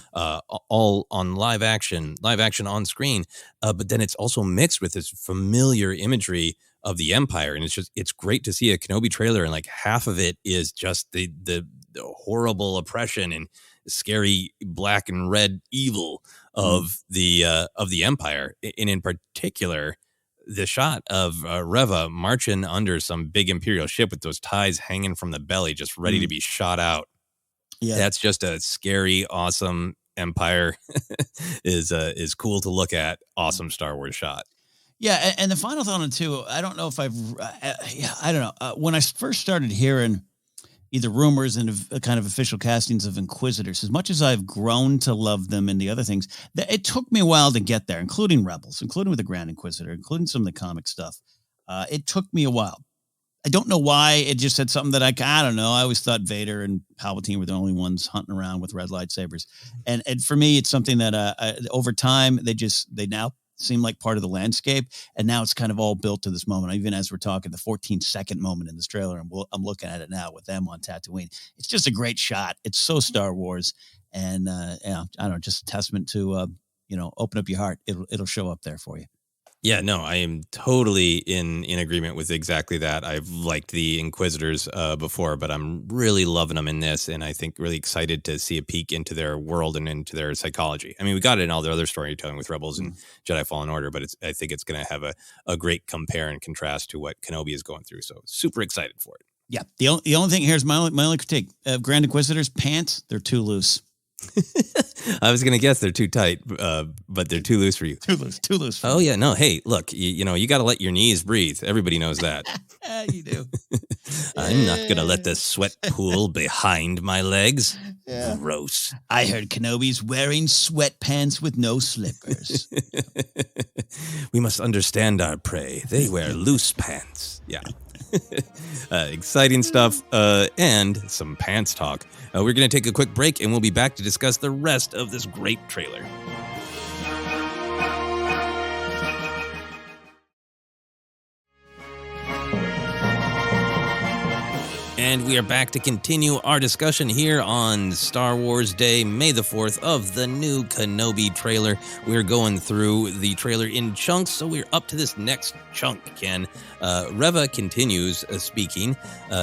All on live action on screen. But then it's also mixed with this familiar imagery of the Empire. And it's great to see a Kenobi trailer, and like half of it is just the horrible oppression and scary black and red evil of the Empire. And in particular, the shot of Reva marching under some big Imperial ship with those ties hanging from the belly, just ready to be shot out. Yeah. That's just a scary, awesome Empire is cool to look at. Awesome Star Wars shot. Yeah, and the final thought on it too, I don't know if I don't know. When I first started hearing either rumors and kind of official castings of Inquisitors, as much as I've grown to love them and the other things, it took me a while to get there, including Rebels, including with the Grand Inquisitor, including some of the comic stuff. It took me a while. I don't know why. It just said something that I don't know. I always thought Vader and Palpatine were the only ones hunting around with red lightsabers. And for me, it's something that over time, they now seem like part of the landscape. And now it's kind of all built to this moment. Even as we're talking, the 14-second moment in this trailer, and I'm looking at it now with them on Tatooine. It's just a great shot. It's so Star Wars. And I don't know, just a testament to, open up your heart. It'll show up there for you. Yeah, no, I am totally in agreement with exactly that. I've liked the Inquisitors before, but I'm really loving them in this, and I think really excited to see a peek into their world and into their psychology. I mean, we got it in all the other storytelling with Rebels and Jedi Fallen Order, but I think it's going to have a great compare and contrast to what Kenobi is going through. So super excited for it. Yeah, the only thing here's my only critique of Grand Inquisitors pants. They're too loose. I was going to guess they're too tight, but they're too loose for you. Too loose. Oh, yeah. No, hey, look, you got to let your knees breathe. Everybody knows that. You do. I'm not going to let the sweat pool behind my legs. Yeah. Gross. I heard Kenobi's wearing sweatpants with no slippers. We must understand our prey. They wear loose pants. Yeah. Exciting stuff and some pants talk. We're going to take a quick break, and we'll be back to discuss the rest of this great trailer. And we are back to continue our discussion here on Star Wars Day, May the 4th, of the new Kenobi trailer. We're going through the trailer in chunks, so we're up to this next chunk, Ken. Reva continues speaking,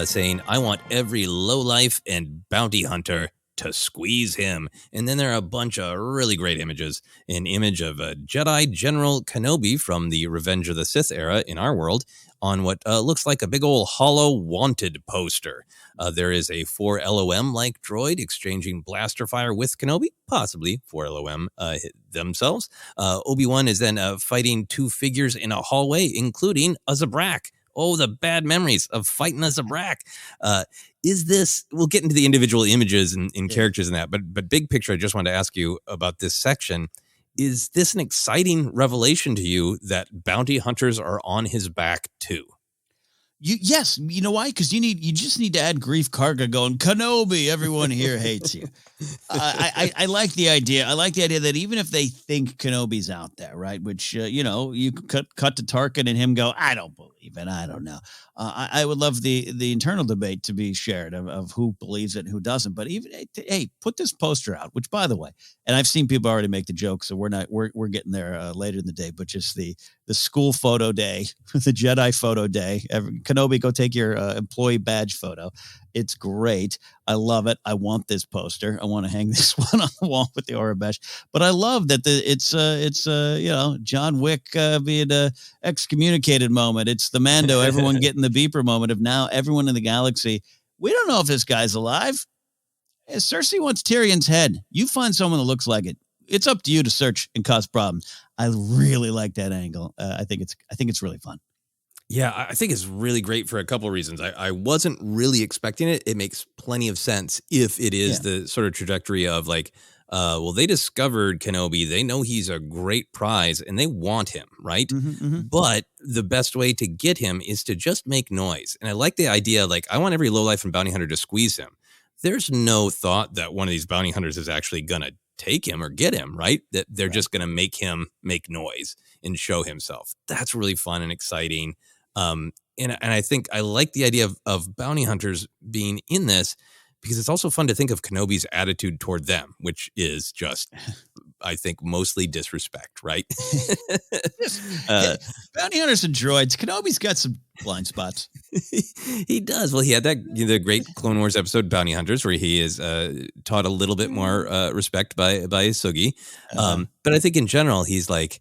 saying, I want every lowlife and bounty hunter to squeeze him. And then there are a bunch of really great images. An image of a Jedi General Kenobi from the Revenge of the Sith era in our world, on what looks like a big old hollow wanted poster. There is a 4LOM-like droid exchanging blaster fire with Kenobi, possibly 4LOM themselves. Obi-Wan is then fighting two figures in a hallway, including a Zabrak. Oh, the bad memories of fighting a Zabrak. Is this, we'll get into the individual images and characters in that, but big picture, I just wanted to ask you about this section. Is this an exciting revelation to you that bounty hunters are on his back too? Yes, you know why? Because you just need to add Grief Karga going, Kenobi, everyone here hates you. I like the idea. I like the idea that even if they think Kenobi's out there, right? Which you cut to Tarkin and him go, I don't believe it. I don't know. I would love the internal debate to be shared of who believes it and who doesn't. But even hey, put this poster out. Which, by the way, and I've seen people already make the joke, so we're getting there later in the day. But just the school photo day, the Jedi photo day. Kenobi, go take your employee badge photo. It's great. I love it. I want this poster. I want to hang this one on the wall with the aura badge. But I love that it's John Wick being excommunicated moment. It's the Mando, everyone getting the beeper moment of now everyone in the galaxy. We don't know if this guy's alive. Cersei wants Tyrion's head. You find someone that looks like it. It's up to you to search and cause problems. I really like that angle. I think it's really fun. Yeah, I think it's really great for a couple of reasons. I wasn't really expecting it. It makes plenty of sense if it is the sort of trajectory of like, they discovered Kenobi. They know he's a great prize and they want him, right? But the best way to get him is to just make noise. And I like the idea, like, I want every lowlife and bounty hunter to squeeze him. There's no thought that one of these bounty hunters is actually going to take him or get him, right? That they're just going to make him make noise and show himself. That's really fun and exciting. And I think I like the idea of bounty hunters being in this because it's also fun to think of Kenobi's attitude toward them, which is just, I think, mostly disrespect, right? Bounty hunters and droids. Kenobi's got some blind spots. He does. Well, he had that the great Clone Wars episode, Bounty Hunters, where he is taught a little bit more respect by Sugi. But I think in general, he's like,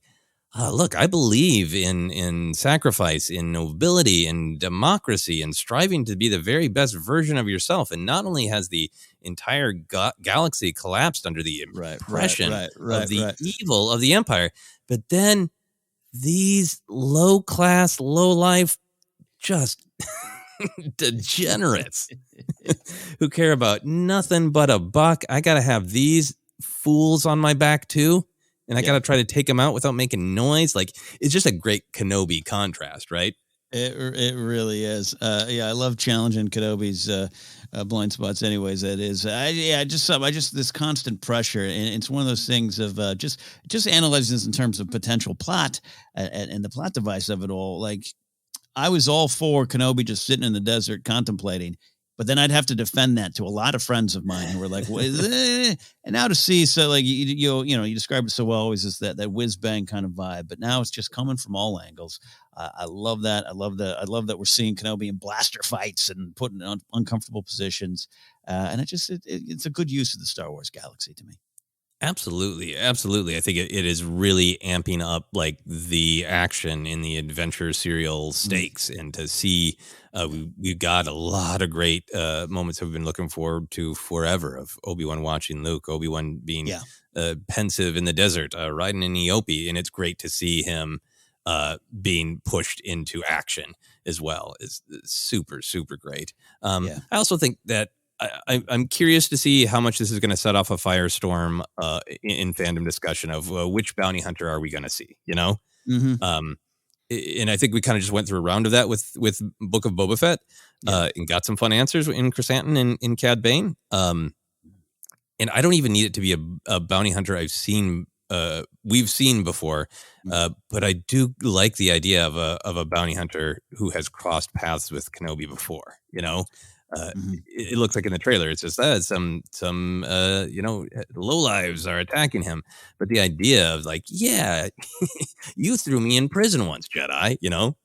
look, I believe in sacrifice, in nobility, in democracy, and striving to be the very best version of yourself. And not only has the entire galaxy collapsed under the impression of the evil of the Empire, but then these low-class, low-life, just degenerates who care about nothing but a buck. I got to have these fools on my back too. And I got to try to take them out without making noise. Like, it's just a great Kenobi contrast, right? It really is. I love challenging Kenobi's blind spots. Anyways, that is. I just this constant pressure, and it's one of those things of just analyzing this in terms of potential plot and the plot device of it all. Like, I was all for Kenobi just sitting in the desert contemplating. But then I'd have to defend that to a lot of friends of mine who were like, and now to see, so like, you describe it so well, always as that whiz bang kind of vibe, but now it's just coming from all angles. I love that. I love that we're seeing Kenobi in blaster fights and putting in uncomfortable positions. And it's a good use of the Star Wars galaxy to me. Absolutely. I think it is really amping up like the action in the adventure serial stakes, and to see we've got a lot of great moments that we've been looking forward to forever, of Obi-Wan watching Luke, Obi-Wan being pensive in the desert, riding in Eope, and it's great to see him being pushed into action as well. Is super, super great. I also think that I'm curious to see how much this is going to set off a firestorm in fandom discussion of which bounty hunter are we going to see, you know? Mm-hmm. And I think we kind of just went through a round of that with Book of Boba Fett and got some fun answers in Chrysanthemum and in Cad Bane. And I don't even need it to be a bounty hunter we've seen before, but I do like the idea of a bounty hunter who has crossed paths with Kenobi before, you know? It looks like in the trailer it's just some lowlives are attacking him, but the idea of like, you threw me in prison once, Jedi, you know?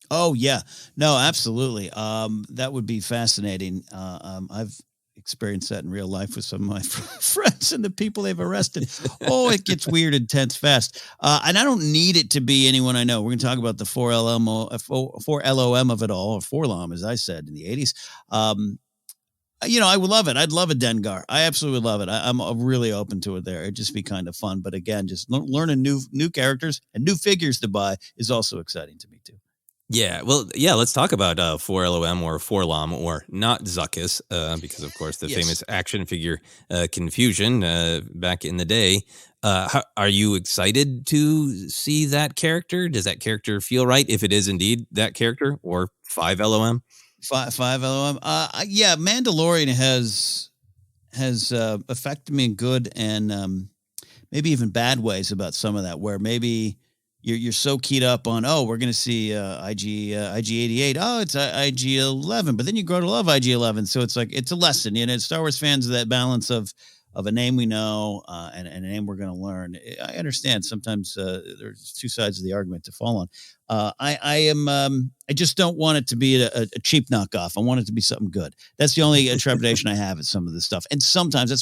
Oh yeah, no, absolutely. That would be fascinating. I've experienced that in real life with some of my friends and the people they've arrested. Oh, it gets weird and tense fast. And I don't need it to be anyone I know. We're going to talk about the 4LOM of it all, or 4LOM, as I said in the 80s. I would love it. I'd love a Dengar. I absolutely love it. I'm really open to it there. It'd just be kind of fun. But again, just learning new characters and new figures to buy is also exciting to me too. Yeah, well, let's talk about 4LOM or 4LOM, or not Zuckuss, because, of course, the famous action figure confusion back in the day. Are you excited to see that character? Does that character feel right, if it is indeed that character, or 5LOM? 5LOM. Mandalorian has affected me in good and maybe even bad ways about some of that, where maybe you're so keyed up on, we're going to see IG-88. Oh, it's IG-11. But then you grow to love IG-11. So it's like, it's a lesson. Star Wars fans, that balance of a name we know and a name we're going to learn. I understand sometimes there's two sides of the argument to fall on. I just don't want it to be a cheap knockoff. I want it to be something good. That's the only trepidation I have at some of this stuff. And sometimes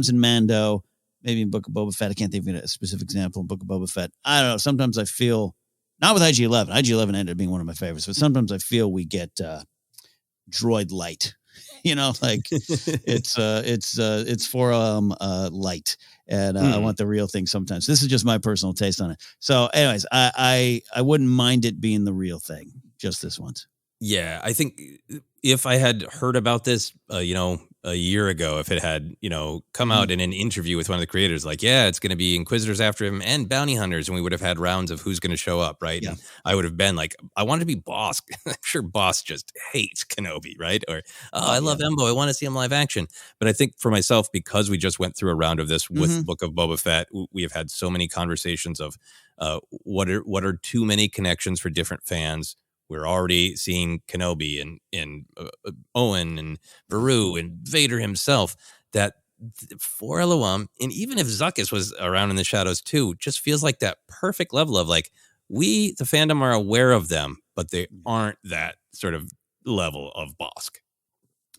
in Mando, maybe in Book of Boba Fett, I can't think of a specific example in Book of Boba Fett. I don't know. Sometimes I feel, not with IG-11. IG-11 ended up being one of my favorites, but sometimes I feel we get droid light. Like it's 4 light, and I want the real thing sometimes. This is just my personal taste on it. So, anyways, I wouldn't mind it being the real thing just this once. Yeah, I think if I had heard about this, a year ago, if it had, come out in an interview with one of the creators, like, it's going to be Inquisitors after him and bounty hunters, and we would have had rounds of who's going to show up, right? Yeah. And I would have been like, I want to be Boss. I'm sure Boss just hates Kenobi, right? Or, I love Embo. I want to see him live action. But I think for myself, because we just went through a round of this with Book of Boba Fett, we have had so many conversations of what are too many connections for different fans. We're already seeing Kenobi and Owen and Beru and Vader himself. That 4LOM, and even if Zuckuss was around in the shadows too, just feels like that perfect level of like, we, the fandom, are aware of them, but they aren't that sort of level of Bosk.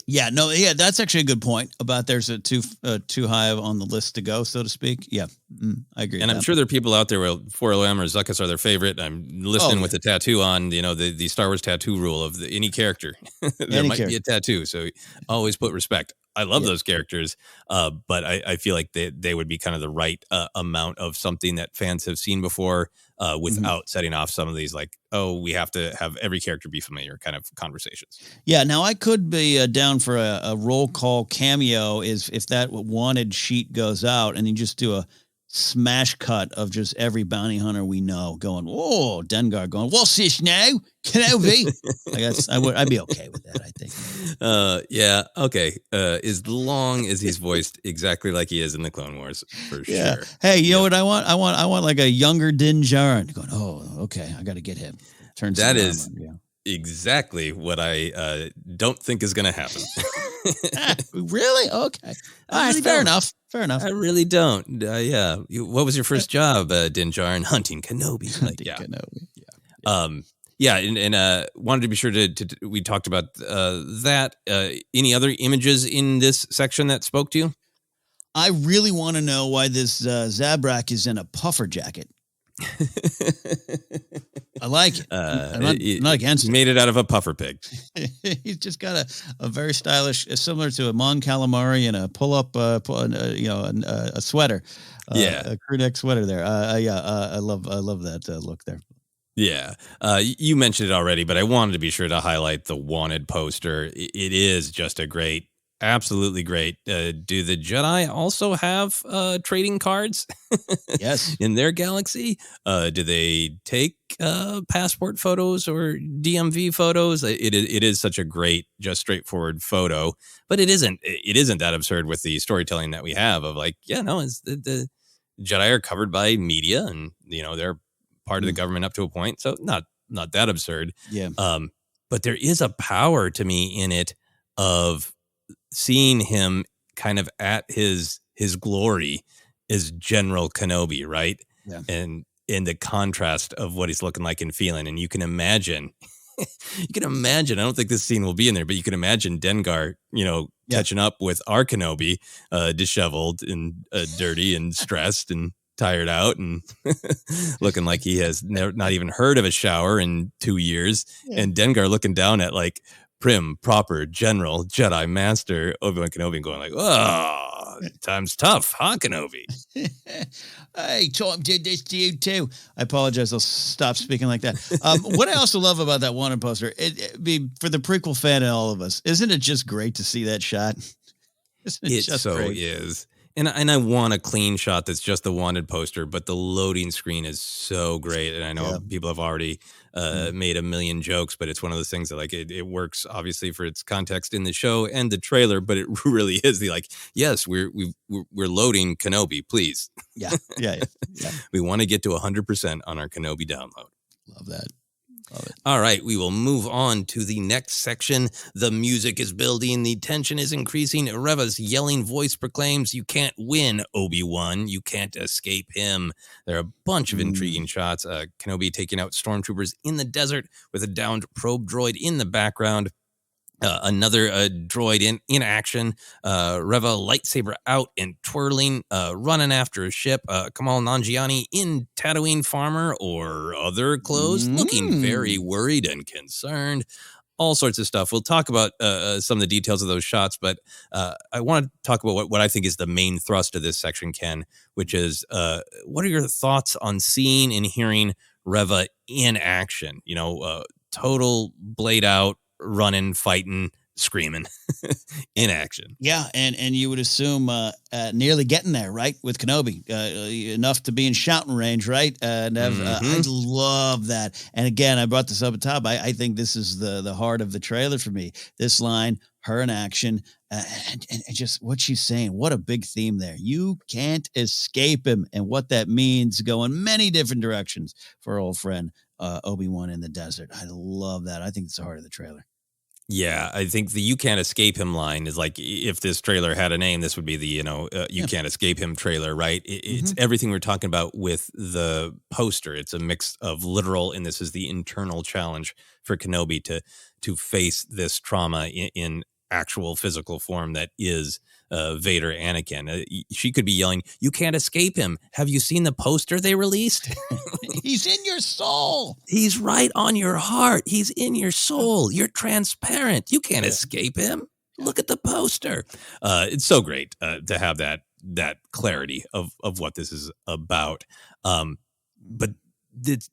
That's actually a good point about there's a too high on the list to go, so to speak. Yeah, I agree. And I'm sure there are people out there where 4LM or Zuckuss are their favorite. I'm listening with a tattoo on, the Star Wars tattoo rule of any character. There might be a tattoo, so always put respect. I love those characters, but I feel like they would be kind of the right amount of something that fans have seen before without setting off some of these we have to have every character be familiar kind of conversations. Yeah, now I could be down for a roll call cameo if that wanted sheet goes out and you just do a smash cut of just every bounty hunter we know going, whoa, Dengar going, what's this now? Kenobi? I guess I'd be okay with that, I think. Yeah, okay. As long as he's voiced exactly like he is in the Clone Wars, for sure. Hey, you know what I want? I want like a younger Din Djarin going, oh, okay, I got to get him. That is exactly what I don't think is going to happen. Really? Okay. All right, fair enough. I really don't. Yeah. What was your first job, Din Djarin? Hunting Kenobi. Kenobi. Yeah. And wanted to be sure to we talked about that. Any other images in this section that spoke to you? I really want to know why this Zabrak is in a puffer jacket. I like it. I'm not against it. Made it out of a puffer pig. He's just got a very stylish, similar to a Mon Calamari and a pull-up, a sweater. A crew neck sweater there. I love that look there. Yeah. You mentioned it already, but I wanted to be sure to highlight the wanted poster. It is just absolutely great. Do the Jedi also have trading cards? Yes. In their galaxy? Do they take passport photos or DMV photos? It is such a great, just straightforward photo, but it isn't that absurd with the storytelling that we have of the Jedi are covered by media and they're part of the government up to a point, so not that absurd. Yeah. But there is a power to me in it of seeing him kind of at his glory is General Kenobi, right? Yeah. And in the contrast of what he's looking like and feeling. And you can imagine, I don't think this scene will be in there, but you can imagine Dengar, catching up with our Kenobi, disheveled and dirty and stressed and tired out and looking like he has not even heard of a shower in 2 years. Yeah. And Dengar looking down at prim, proper, general, Jedi master Obi-Wan Kenobi and going oh, time's tough, huh, Kenobi? Hey, Tom did this to you too. I apologize. I'll stop speaking like that. What I also love about that wanted poster, for the prequel fan and all of us, isn't it just great to see that shot? It so great? Is. And I want a clean shot that's just the wanted poster, but the loading screen is so great. And I know people have already made a million jokes, but it's one of those things that it works obviously for its context in the show and the trailer, but it really is yes, we're loading Kenobi, please. Yeah. We want to get to 100% on our Kenobi download. Love that. All right, we will move on to the next section. The music is building. The tension is increasing. Reva's yelling voice proclaims, "You can't win, Obi-Wan. You can't escape him." There are a bunch of intriguing shots. Kenobi taking out stormtroopers in the desert with a downed probe droid in the background. Another droid in action. Reva lightsaber out and twirling, running after a ship. Kamal Nanjiani in Tatooine farmer or other clothes, looking very worried and concerned. All sorts of stuff. We'll talk about some of the details of those shots, but I want to talk about what I think is the main thrust of this section, Ken, which is what are your thoughts on seeing and hearing Reva in action? Total blade out, running, fighting, screaming in action. Yeah, and you would assume nearly getting there, right, with Kenobi, enough to be in shouting range, right? And I love that. And again, I brought this up at top. I think this is the heart of the trailer for me. This line, her in action, and just what she's saying. What a big theme there. You can't escape him, and what that means going many different directions for our old friend Obi-Wan in the desert. I love that. I think it's the heart of the trailer. Yeah, I think the "you can't escape him" line is if this trailer had a name, this would be the "you can't escape him" trailer, right? It's everything we're talking about with the poster. It's a mix of literal, and this is the internal challenge for Kenobi to face this trauma in actual physical form that is Vader Anakin. She could be yelling, "You can't escape him. Have you seen the poster they released? He's in your soul. He's right on your heart. He's in your soul. You're transparent. You can't escape him. Look at the poster." It's so great to have that clarity of what this is about. But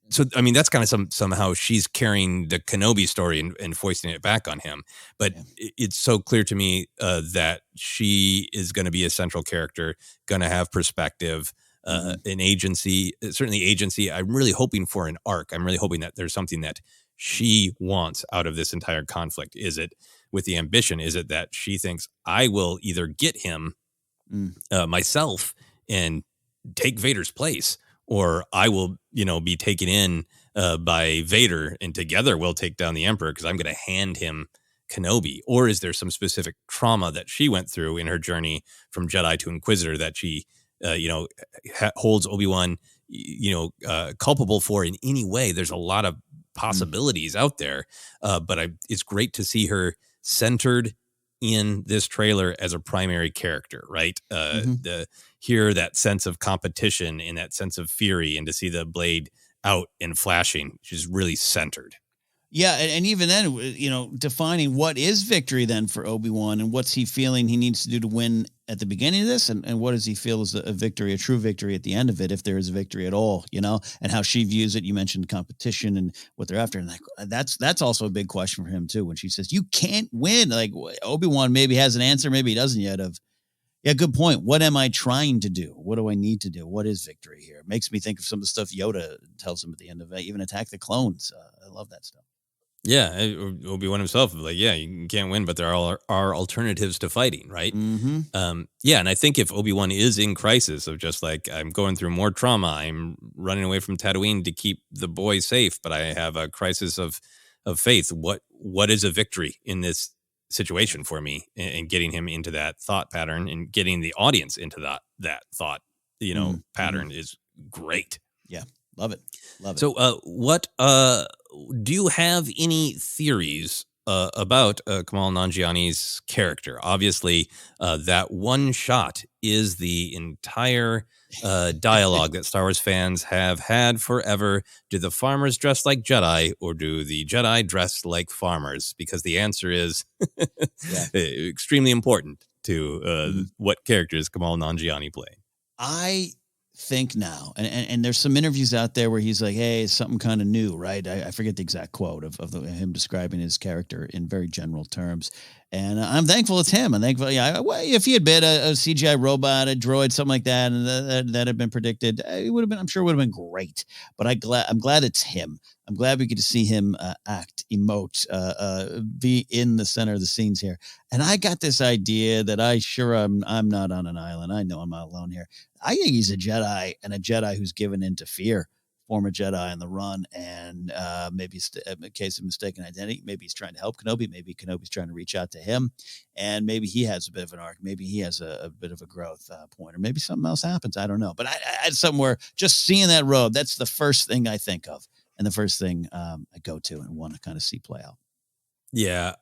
so, I mean, that's kind of somehow she's carrying the Kenobi story and foisting it back on him. But it's so clear to me that she is going to be a central character, going to have perspective, an agency, certainly agency. I'm really hoping for an arc. I'm really hoping that there's something that she wants out of this entire conflict. Is it with the ambition? Is it that she thinks I will either get him myself and take Vader's place, or I will, be taken in by Vader, and together we'll take down the Emperor because I'm going to hand him Kenobi? Or is there some specific trauma that she went through in her journey from Jedi to Inquisitor that she, holds Obi-Wan, culpable for in any way? There's a lot of possibilities out there, but it's great to see her centered in this trailer as a primary character, right? Hear that sense of competition and that sense of fury, and to see the blade out and flashing, she's really centered. Yeah, and even then, defining what is victory then for Obi-Wan, and what's he feeling he needs to do to win at the beginning of this, and what does he feel is a victory, a true victory at the end of it, if there is a victory at all, and how she views it. You mentioned competition and what they're after, and that's also a big question for him too, when she says, "You can't win." Like, Obi-Wan maybe has an answer, maybe he doesn't yet, yeah, good point. What am I trying to do? What do I need to do? What is victory here? It makes me think of some of the stuff Yoda tells him at the end of it, even Attack the Clones. I love that stuff. Yeah, Obi-Wan himself, like, yeah, you can't win, but there are alternatives to fighting, right? Yeah, and I think if Obi-Wan is in crisis of just like, I'm going through more trauma, I'm running away from Tatooine to keep the boy safe, but I have a crisis of faith. What is a victory in this situation for me? And getting him into that thought pattern and getting the audience into that thought, pattern is great. Yeah, love it. So, what do you have any theories about Kamal Nanjiani's character? Obviously, that one shot is the entire dialogue that Star Wars fans have had forever. Do the farmers dress like Jedi, or do the Jedi dress like farmers? Because the answer is extremely important to what characters Kamal Nanjiani play. I think now, and there's some interviews out there where he's like, "Hey, it's something kind of new," right? I forget the exact quote of him describing his character in very general terms, and I'm thankful it's him. I'm thankful, if he had been a CGI robot, a droid, something like that, and that had been predicted, it would have been. I'm sure it would have been great. But I'm glad it's him. I'm glad we get to see him act, emote, be in the center of the scenes here. And I got this idea that I'm not on an island. I know I'm not alone here. I think he's a Jedi, and a Jedi who's given into fear, former Jedi on the run, and maybe a case of mistaken identity. Maybe he's trying to help Kenobi. Maybe Kenobi's trying to reach out to him, and maybe he has a bit of an arc. Maybe he has a bit of a growth point, or maybe something else happens. I don't know. But I somewhere just seeing that road, that's the first thing I think of, and the first thing I go to and want to kind of see play out. Yeah,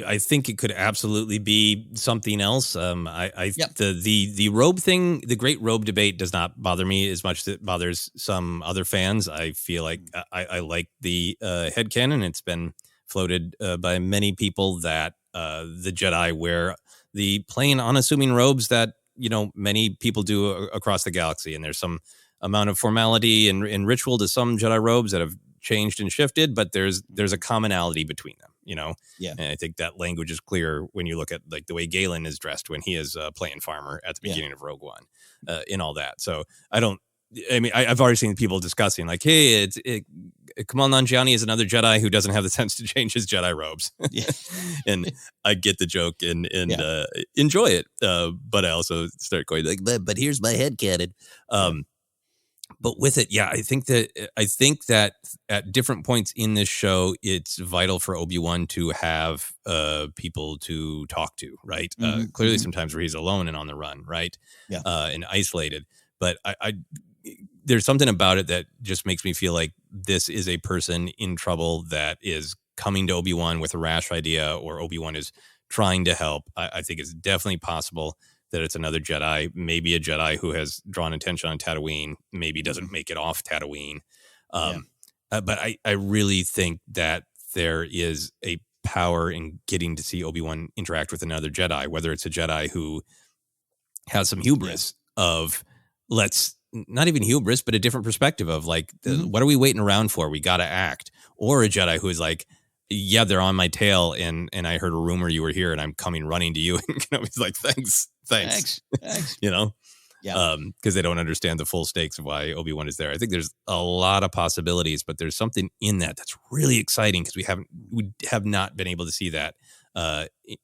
I think it could absolutely be something else. The robe thing, the great robe debate, does not bother me as much as it bothers some other fans. I feel like I like the headcanon. It's been floated by many people that the Jedi wear the plain, unassuming robes that many people do across the galaxy, and there's some amount of formality and ritual to some Jedi robes that have changed and shifted, but there's a commonality between them. Yeah. And I think that language is clear when you look at like the way Galen is dressed when he is playing farmer at the beginning of Rogue One, in all that. So I've already seen people discussing like, hey, Kamal Nanjiani is another Jedi who doesn't have the sense to change his Jedi robes. And I get the joke and enjoy it. But I also start going like, but here's my headcanon. But with it, I think that at different points in this show, it's vital for Obi-Wan to have people to talk to, right? Clearly, sometimes where he's alone and on the run, right? And isolated. But I there's something about it that just makes me feel like this is a person in trouble that is coming to Obi-Wan with a rash idea, or Obi-Wan is trying to help. I think it's definitely possible that it's another Jedi, maybe a Jedi who has drawn attention on Tatooine, maybe doesn't make it off Tatooine. But I really think that there is a power in getting to see Obi-Wan interact with another Jedi, whether it's a Jedi who has some hubris of, let's not even hubris, but a different perspective of like, what are we waiting around for? We got to act. Or a Jedi who is like, yeah, they're on my tail, and I heard a rumor you were here, and I'm coming running to you. And Kenobi's like, thanks. You know, because they don't understand the full stakes of why Obi-Wan is there. I think there's a lot of possibilities, but there's something in that that's really exciting because we have not been able to see that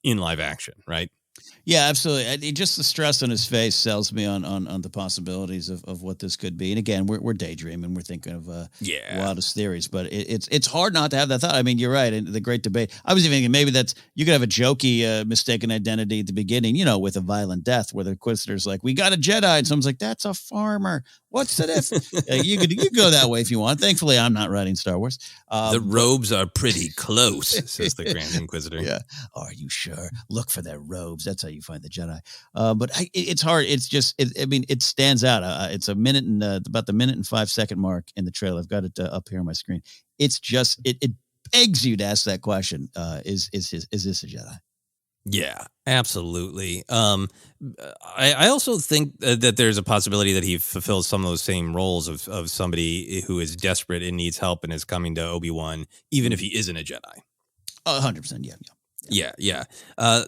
in live action, right? Yeah, absolutely. Just the stress on his face sells me on the possibilities of what this could be. And again, we're daydreaming. We're thinking of wildest theories, but it's hard not to have that thought. I mean, you're right. And the great debate. I was even thinking maybe you could have a jokey mistaken identity at the beginning, with a violent death where the Inquisitor's like, we got a Jedi. And someone's like, that's a farmer. What's the diff? You could go that way if you want. Thankfully, I'm not writing Star Wars. The robes are pretty close, says the Grand Inquisitor. Yeah. Are you sure? Look for their robes. That's how you find the Jedi. But it's hard. It's just, it stands out. It's a minute and about the 1:05 second mark in the trailer. I've got it up here on my screen. It's just, it begs you to ask that question. Is this a Jedi? Yeah, absolutely. I also think that there's a possibility that he fulfills some of those same roles of somebody who is desperate and needs help and is coming to Obi-Wan, even if he isn't a Jedi. 100%. Yeah.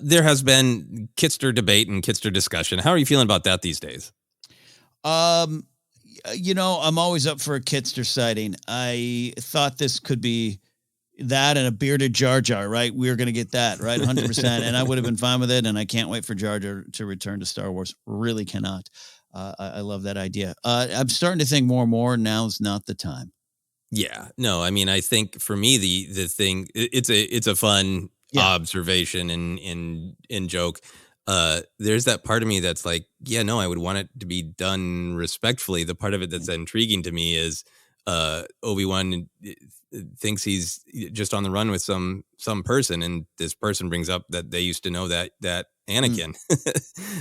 There has been Kitster debate and Kitster discussion. How are you feeling about that these days? I'm always up for a Kitster sighting. I thought this could be that and a bearded Jar Jar, right? We were going to get that, right? 100%. And I would have been fine with it. And I can't wait for Jar Jar to return to Star Wars. Really cannot. I love that idea. I'm starting to think more and more now's not the time. Yeah, no, I mean, I think for me, the thing, it's a fun observation and joke. There's that part of me that's like, yeah, no, I would want it to be done respectfully. The part of it that's intriguing to me is Obi-Wan thinks he's just on the run with some person, and this person brings up that they used to know that Anakin.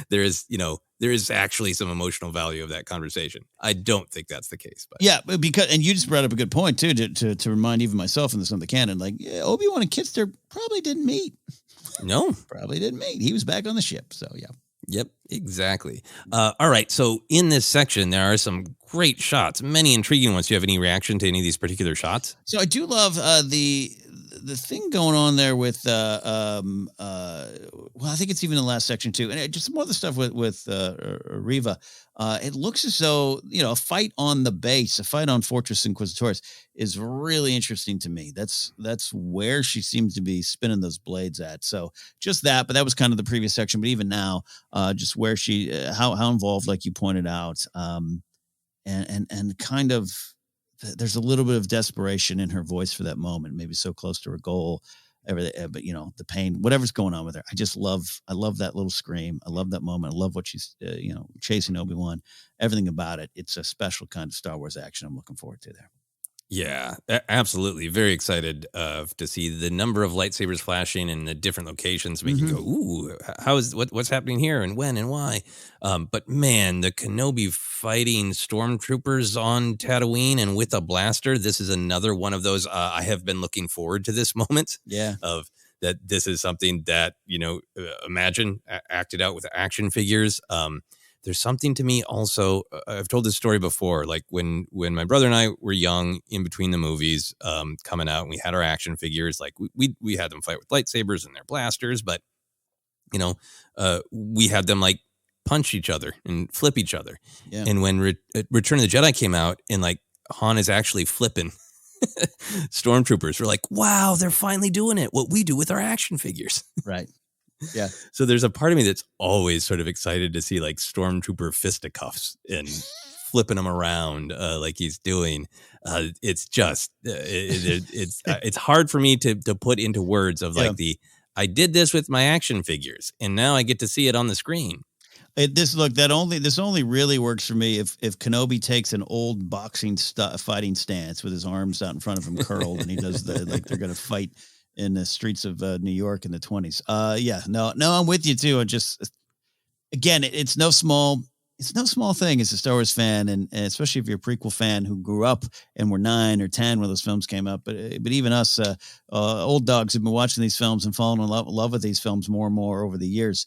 There is actually some emotional value of that conversation. I don't think that's the case, but and you just brought up a good point too to remind even myself in the canon, like Obi-Wan and Kitster probably didn't meet. No, probably didn't meet. He was back on the ship, so yeah. Yep, exactly. All right, so in this section, there are some great shots, many intriguing ones. Do you have any reaction to any of these particular shots? So I do love the thing going on there with I think it's even in the last section too, and just more of the stuff with Reva. It looks as though a fight on the base, a fight on Fortress Inquisitors, is really interesting to me. That's where she seems to be spinning those blades at. So just that, but that was kind of the previous section. But even now, just where she how involved, like you pointed out, and kind of. There's a little bit of desperation in her voice for that moment, maybe so close to her goal, everything, but the pain, whatever's going on with her. I love that little scream. I love that moment. I love what she's, chasing Obi-Wan, everything about it. It's a special kind of Star Wars action I'm looking forward to there. Yeah, absolutely. Very excited to see the number of lightsabers flashing in the different locations, making you go, ooh, what's happening here and when and why? But man, the Kenobi fighting stormtroopers on Tatooine and with a blaster, this is another one of those. I have been looking forward to this moment. Yeah. Of that, this is something that imagine acted out with action figures. There's something to me also, I've told this story before, like when my brother and I were young in between the movies coming out, and we had our action figures, like we had them fight with lightsabers and their blasters, but we had them like punch each other and flip each other. Yeah. And when Return of the Jedi came out and like Han is actually flipping stormtroopers, we're like, wow, they're finally doing it. What we do with our action figures. Right. Yeah. So there's a part of me that's always sort of excited to see like stormtrooper fisticuffs and flipping them around like he's doing. It's just it's hard for me to put into words of like I did this with my action figures and now I get to see it on the screen. This only really works for me if Kenobi takes an old boxing fighting stance with his arms out in front of him curled, and he does like they're going to fight in the streets of New York in the 1920s. I'm with you too. Again, it's no small thing as a Star Wars fan, and especially if you're a prequel fan who grew up and were 9 or 10 when those films came up. But even us old dogs have been watching these films and falling in love with these films more and more over the years.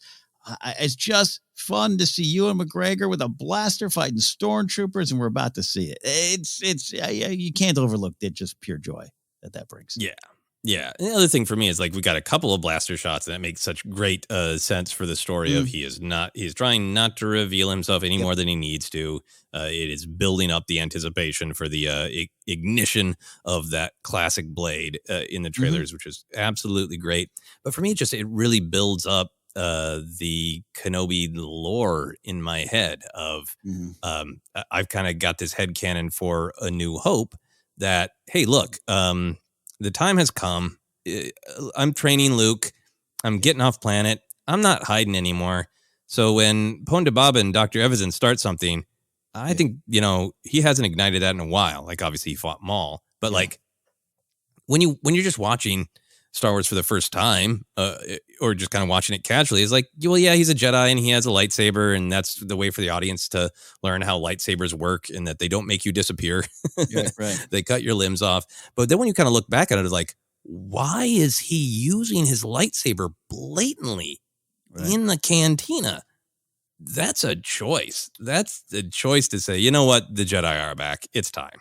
It's just fun to see Ewan McGregor with a blaster fighting stormtroopers, and we're about to see it. It's you can't overlook it. Just pure joy that brings. Yeah. Yeah. And the other thing for me is like we got a couple of blaster shots and that makes such great sense for the story of he's trying not to reveal himself any more than he needs to. It is building up the anticipation for the ignition of that classic blade in the trailers, which is absolutely great. But for me, it really builds up the Kenobi lore in my head of I've kind of got this headcanon for A New Hope that, hey, look, the time has come. I'm training Luke. I'm getting off planet. I'm not hiding anymore. So when Ponda Baba and Dr. Evazan start something, I think, he hasn't ignited that in a while. Like, obviously, he fought Maul. But, like, when you're just watching Star Wars for the first time, or just kind of watching it casually, it's like, well, yeah, he's a Jedi and he has a lightsaber, and that's the way for the audience to learn how lightsabers work and that they don't make you disappear. Right. They cut your limbs off. But then when you kind of look back at it, it's like, why is he using his lightsaber blatantly in the cantina? That's a choice. That's the choice to say, you know what? The Jedi are back. It's time.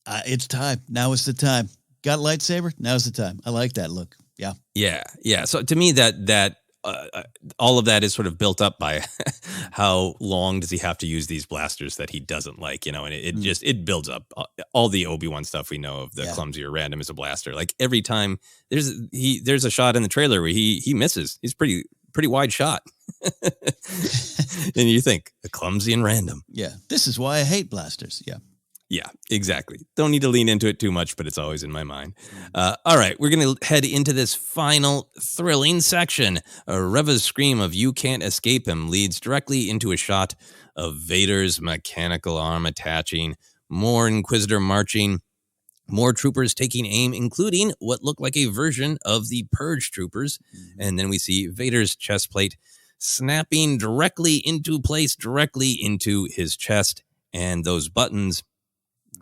It's time. Now is the time. Got a lightsaber? Now's the time. I like that look. Yeah. Yeah. So to me, that all of that is sort of built up by how long does he have to use these blasters that he doesn't like, and it builds up all the Obi-Wan stuff we know of, the clumsy or random as a blaster. Like every time there's a shot in the trailer where he misses. He's pretty wide shot. And you think, clumsy and random. Yeah. This is why I hate blasters. Yeah. Yeah, exactly. Don't need to lean into it too much, but it's always in my mind. All right, we're going to head into this final thrilling section. Reva's scream of "You can't escape him" leads directly into a shot of Vader's mechanical arm attaching, more Inquisitor marching, more troopers taking aim, including what looked like a version of the Purge troopers. And then we see Vader's chest plate snapping directly into place, directly into his chest, and those buttons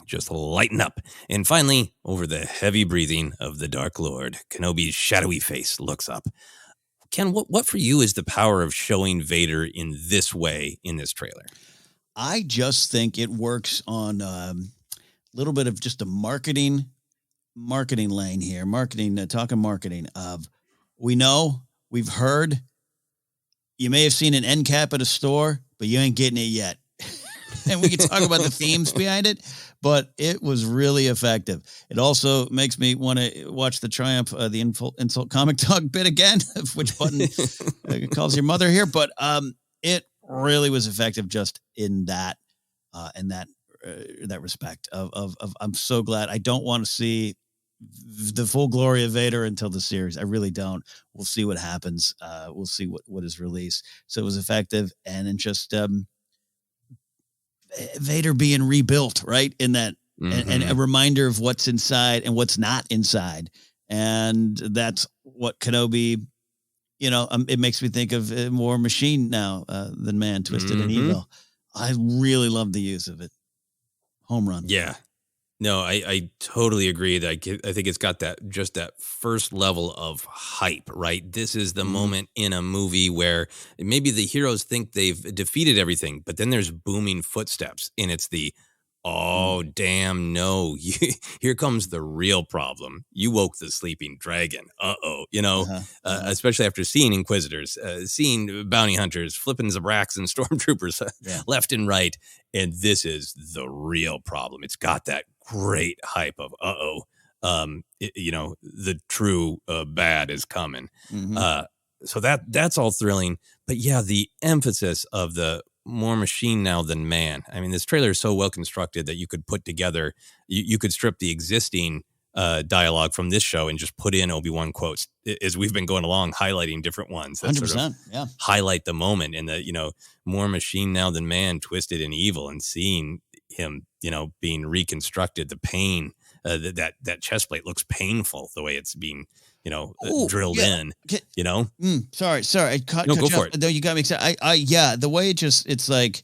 just lighten up. And finally, over the heavy breathing of the Dark Lord, Kenobi's shadowy face looks up. Ken, what for you is the power of showing Vader in this way in this trailer? I just think it works on a little bit of just a marketing lane here. Talking marketing of, we've heard, you may have seen an end cap at a store, but you ain't getting it yet. And we can talk about the themes behind it, but it was really effective. It also makes me want to watch the Triumph, the insult comic dog bit again, of which button calls your mother here. But it really was effective just in that respect of I'm so glad. I don't want to see the full glory of Vader until the series. I really don't. We'll see what happens. We'll see what is released. So it was effective. And then just Vader being rebuilt, right? In that, and a reminder of what's inside and what's not inside. And that's what Kenobi, it makes me think of more machine now than man, twisted and evil. I really love the use of it. Home run. Yeah. No, I totally agree. I think it's got that first level of hype, right? This is the moment in a movie where maybe the heroes think they've defeated everything, but then there's booming footsteps, and it's the, oh, damn, no, here comes the real problem. You woke the sleeping dragon. Uh-oh, especially after seeing Inquisitors, seeing bounty hunters, flipping Zabraks and stormtroopers left and right, and this is the real problem. It's got that great hype of the true bad is coming. So that's all thrilling. But yeah, the emphasis of the more machine now than man. I mean, this trailer is so well constructed that you could put together, you could strip the existing dialogue from this show and just put in Obi-Wan quotes as we've been going along, highlighting different ones that 100%. sort of highlight the moment and the, more machine now than man, twisted and evil, and seeing him, being reconstructed, the pain, that chest plate looks painful the way it's being, drilled in, Sorry. I No, go for it. No, you got me excited. The way it's like,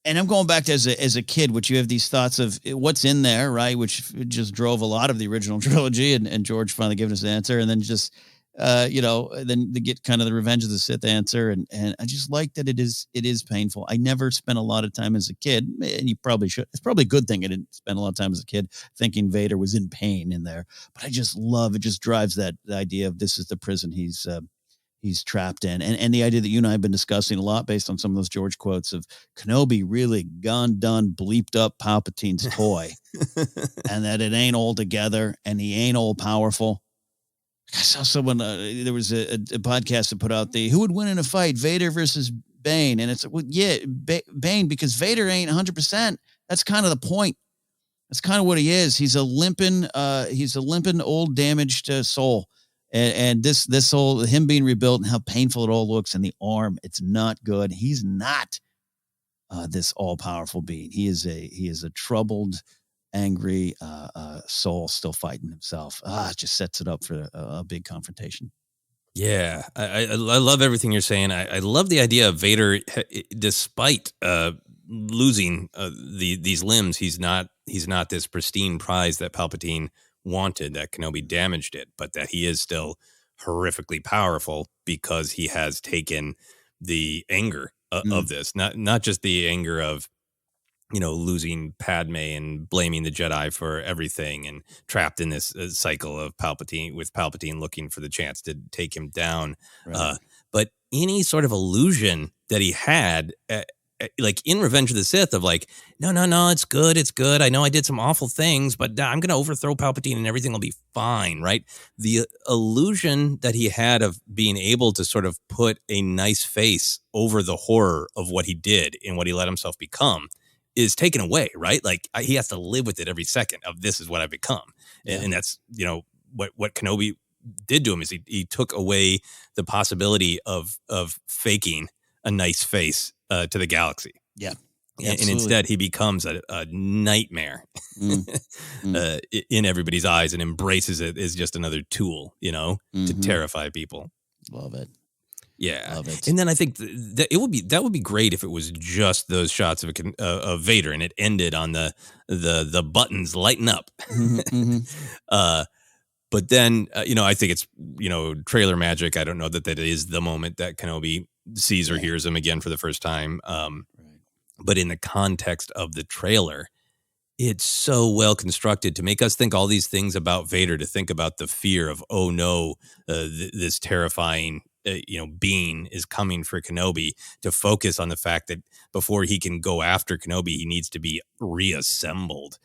and I'm going back to as a kid, which you have these thoughts of what's in there, right? Which just drove a lot of the original trilogy, and George finally giving us the answer, and then just, then they get kind of the Revenge of the Sith answer, and I just like that it is painful. I never spent a lot of time as a kid, and you probably should. It's probably a good thing I didn't spend a lot of time as a kid thinking Vader was in pain in there, but I just love it. Just drives that idea of this is the prison he's trapped in. And the idea that you and I have been discussing a lot based on some of those George quotes of Kenobi really done bleeped up Palpatine's toy and that it ain't all together and he ain't all powerful. I saw someone, there was a podcast that put out who would win in a fight, Vader versus Bane. And it's, Bane, because Vader ain't 100%. That's kind of the point. That's kind of what he is. He's a limping old damaged soul. And this whole him being rebuilt and how painful it all looks, and the arm, it's not good. He's not this all powerful being. He is a troubled, angry soul still fighting himself. It just sets it up for a big confrontation. Yeah, I love everything you're saying. I love the idea of Vader, despite losing these limbs, he's not this pristine prize that Palpatine wanted, that Kenobi damaged it, but that he is still horrifically powerful because he has taken the anger of this, not just the anger of losing Padme and blaming the Jedi for everything and trapped in this cycle of Palpatine looking for the chance to take him down, right. But any sort of illusion that he had like in Revenge of the Sith of like, no, it's good. I know I did some awful things, but I'm going to overthrow Palpatine and everything will be fine, right? The illusion that he had of being able to sort of put a nice face over the horror of what he did and what he let himself become is taken away, right? Like he has to live with it every second of this is what I've become. And that's, what Kenobi did to him is he took away the possibility of faking a nice face to the galaxy. Yeah. And instead he becomes a nightmare in everybody's eyes and embraces it as just another tool, to terrify people. Love it. Yeah. Love it. And then I think that would be great if it was just those shots of Vader and it ended on the buttons lighting up. But then, I think it's, trailer magic. I don't know that is the moment that Kenobi sees or hears him again for the first time. But in the context of the trailer, it's so well constructed to make us think all these things about Vader, to think about the fear of, oh no, this terrifying, being is coming for Kenobi, to focus on the fact that before he can go after Kenobi, he needs to be reassembled.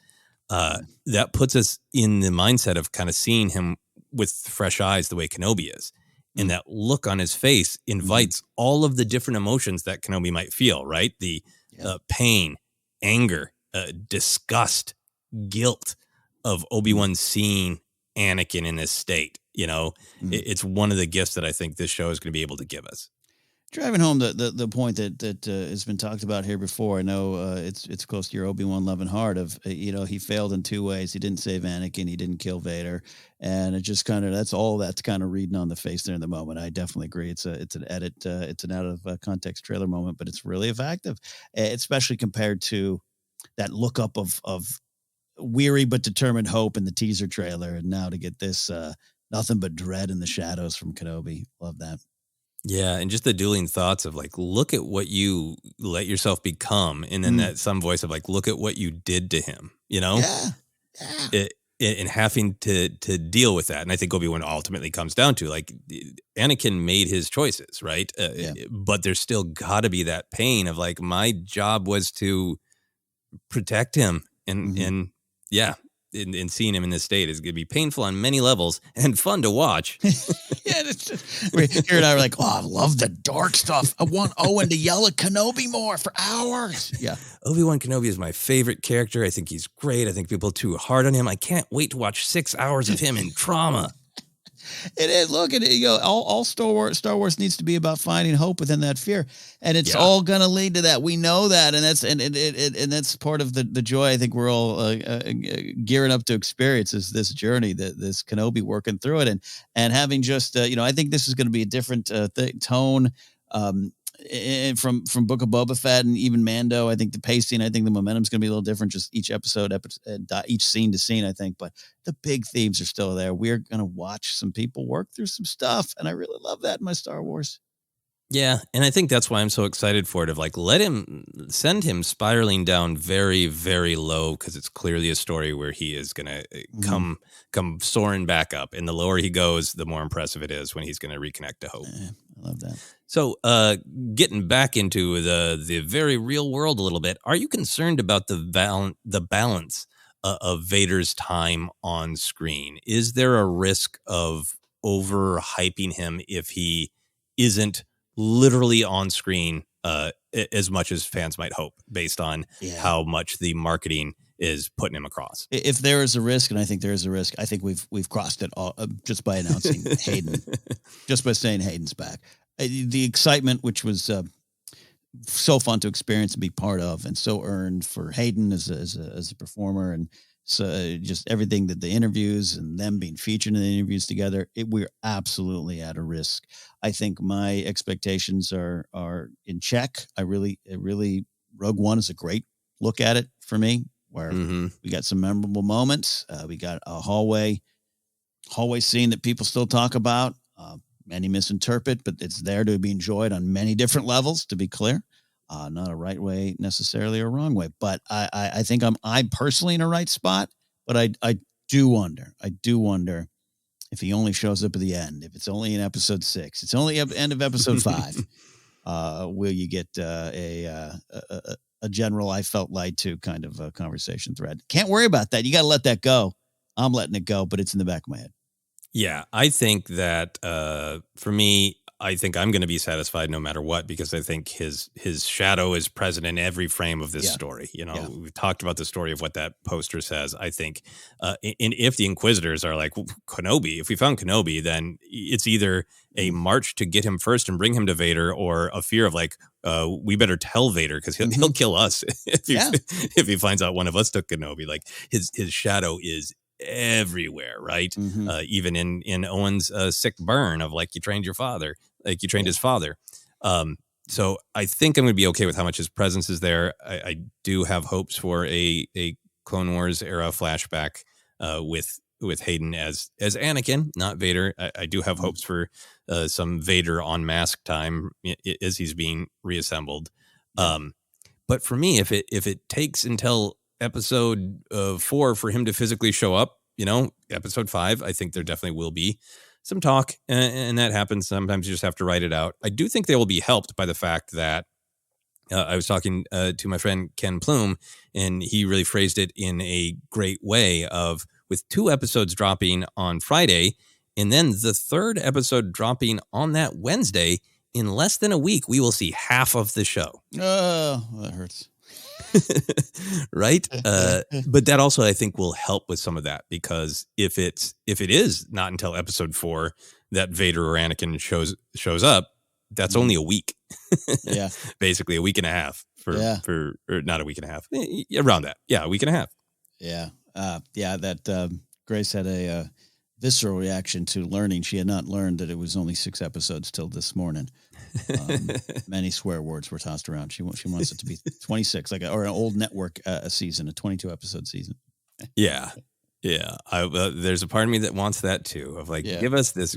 That puts us in the mindset of kind of seeing him with fresh eyes the way Kenobi is. And that look on his face invites all of the different emotions that Kenobi might feel, right? The pain, anger, disgust, guilt of Obi-Wan seeing Anakin in this state. It's one of the gifts that I think this show is going to be able to give us. Driving home the point that has been talked about here before. I know it's close to your Obi-Wan loving heart of, he failed in two ways. He didn't save Anakin. He didn't kill Vader. And it just that's kind of reading on the face there in the moment. I definitely agree. It's an edit. It's an out of context trailer moment, but it's really effective, especially compared to that look up of weary but determined hope in the teaser trailer. And now to get this nothing but dread in the shadows from Kenobi. Love that. Yeah, and just the dueling thoughts of like, look at what you let yourself become, and then that some voice of like, look at what you did to him, and having to deal with that. And I think Obi-Wan ultimately comes down to like, Anakin made his choices, right? But there's still got to be that pain of like, my job was to protect him, and in seeing him in this state is going to be painful on many levels and fun to watch. Yeah, here and I were like, oh, I love the dark stuff. I want Owen to yell at Kenobi more for hours. Yeah. Obi-Wan Kenobi is my favorite character. I think he's great. I think people are too hard on him. I can't wait to watch 6 hours of him in trauma. It is. Look at it. All Star Wars needs to be about finding hope within that fear, and it's all going to lead to that. We know that, and that's part of the joy. I think we're all gearing up to experience this journey, this Kenobi working through it, and having just I think this is going to be a different tone. And from Book of Boba Fett and even Mando, I think the pacing, I think the momentum's going to be a little different, just each episode, each scene to scene, I think. But the big themes are still there. We're going to watch some people work through some stuff, and I really love that in my Star Wars. Yeah, and I think that's why I'm so excited for it, of like, send him spiraling down very, very low, because it's clearly a story where he is going to come soaring back up. And the lower he goes, the more impressive it is when he's going to reconnect to hope. I love that. So getting back into the very real world a little bit, are you concerned about the balance of Vader's time on screen? Is there a risk of overhyping him if he isn't literally on screen as much as fans might hope, based on how much the marketing is putting him across? If there is a risk, and I think there is a risk, I think we've crossed it all just by announcing Hayden, just by saying Hayden's back. The excitement, which was so fun to experience and be part of, and so earned for Hayden as a performer, and so just everything, that the interviews and them being featured in the interviews together, we're absolutely at a risk. I think my expectations are in check. I really Rogue One is a great look at it for me, where we got some memorable moments. We got a hallway scene that people still talk about. Many misinterpret, but it's there to be enjoyed on many different levels, to be clear. Not a right way necessarily or wrong way, but I think I'm personally in a right spot, but I do wonder if he only shows up at the end, if it's only in episode 6, it's only at the end of episode 5. Will you get a general I felt lied to kind of a conversation thread? Can't worry about that. You got to let that go. I'm letting it go, but it's in the back of my head. Yeah, I think that for me, I think I'm going to be satisfied no matter what, because I think his shadow is present in every frame of this story. We've talked about the story of what that poster says. I think if the Inquisitors are like, Kenobi, if we found Kenobi, then it's either a march to get him first and bring him to Vader, or a fear of like, we better tell Vader, because he'll kill us if he finds out one of us took Kenobi. Like his shadow is everywhere, right? Even in Owen's sick burn of like, you trained your father, like you trained his father. So I think I'm going to be okay with how much his presence is there. I do have hopes for a Clone Wars era flashback with Hayden as Anakin, not Vader. I do have hopes for some Vader on mask time as he's being reassembled. But for me, if it takes until episode 4 for him to physically show up, episode 5, I think there definitely will be some talk, and that happens. Sometimes you just have to write it out. I do think they will be helped by the fact that I was talking to my friend Ken Plume, and he really phrased it in a great way of, with 2 episodes dropping on Friday, and then the 3rd episode dropping on that Wednesday, in less than a week, we will see half of the show. Oh, that hurts. Right? But that also, I think, will help with some of that, because if it is not until episode 4 that Vader or Anakin shows up, that's only a week. Basically a week and a half or not a week and a half, around that. Yeah, a week and a half. That Grace had a visceral reaction to learning. She had not learned that it was only 6 episodes till this morning. Many swear words were tossed around. She wants it to be 26, or an old network season, a 22 episode season. Yeah. There's a part of me that wants that too. Of like, give us this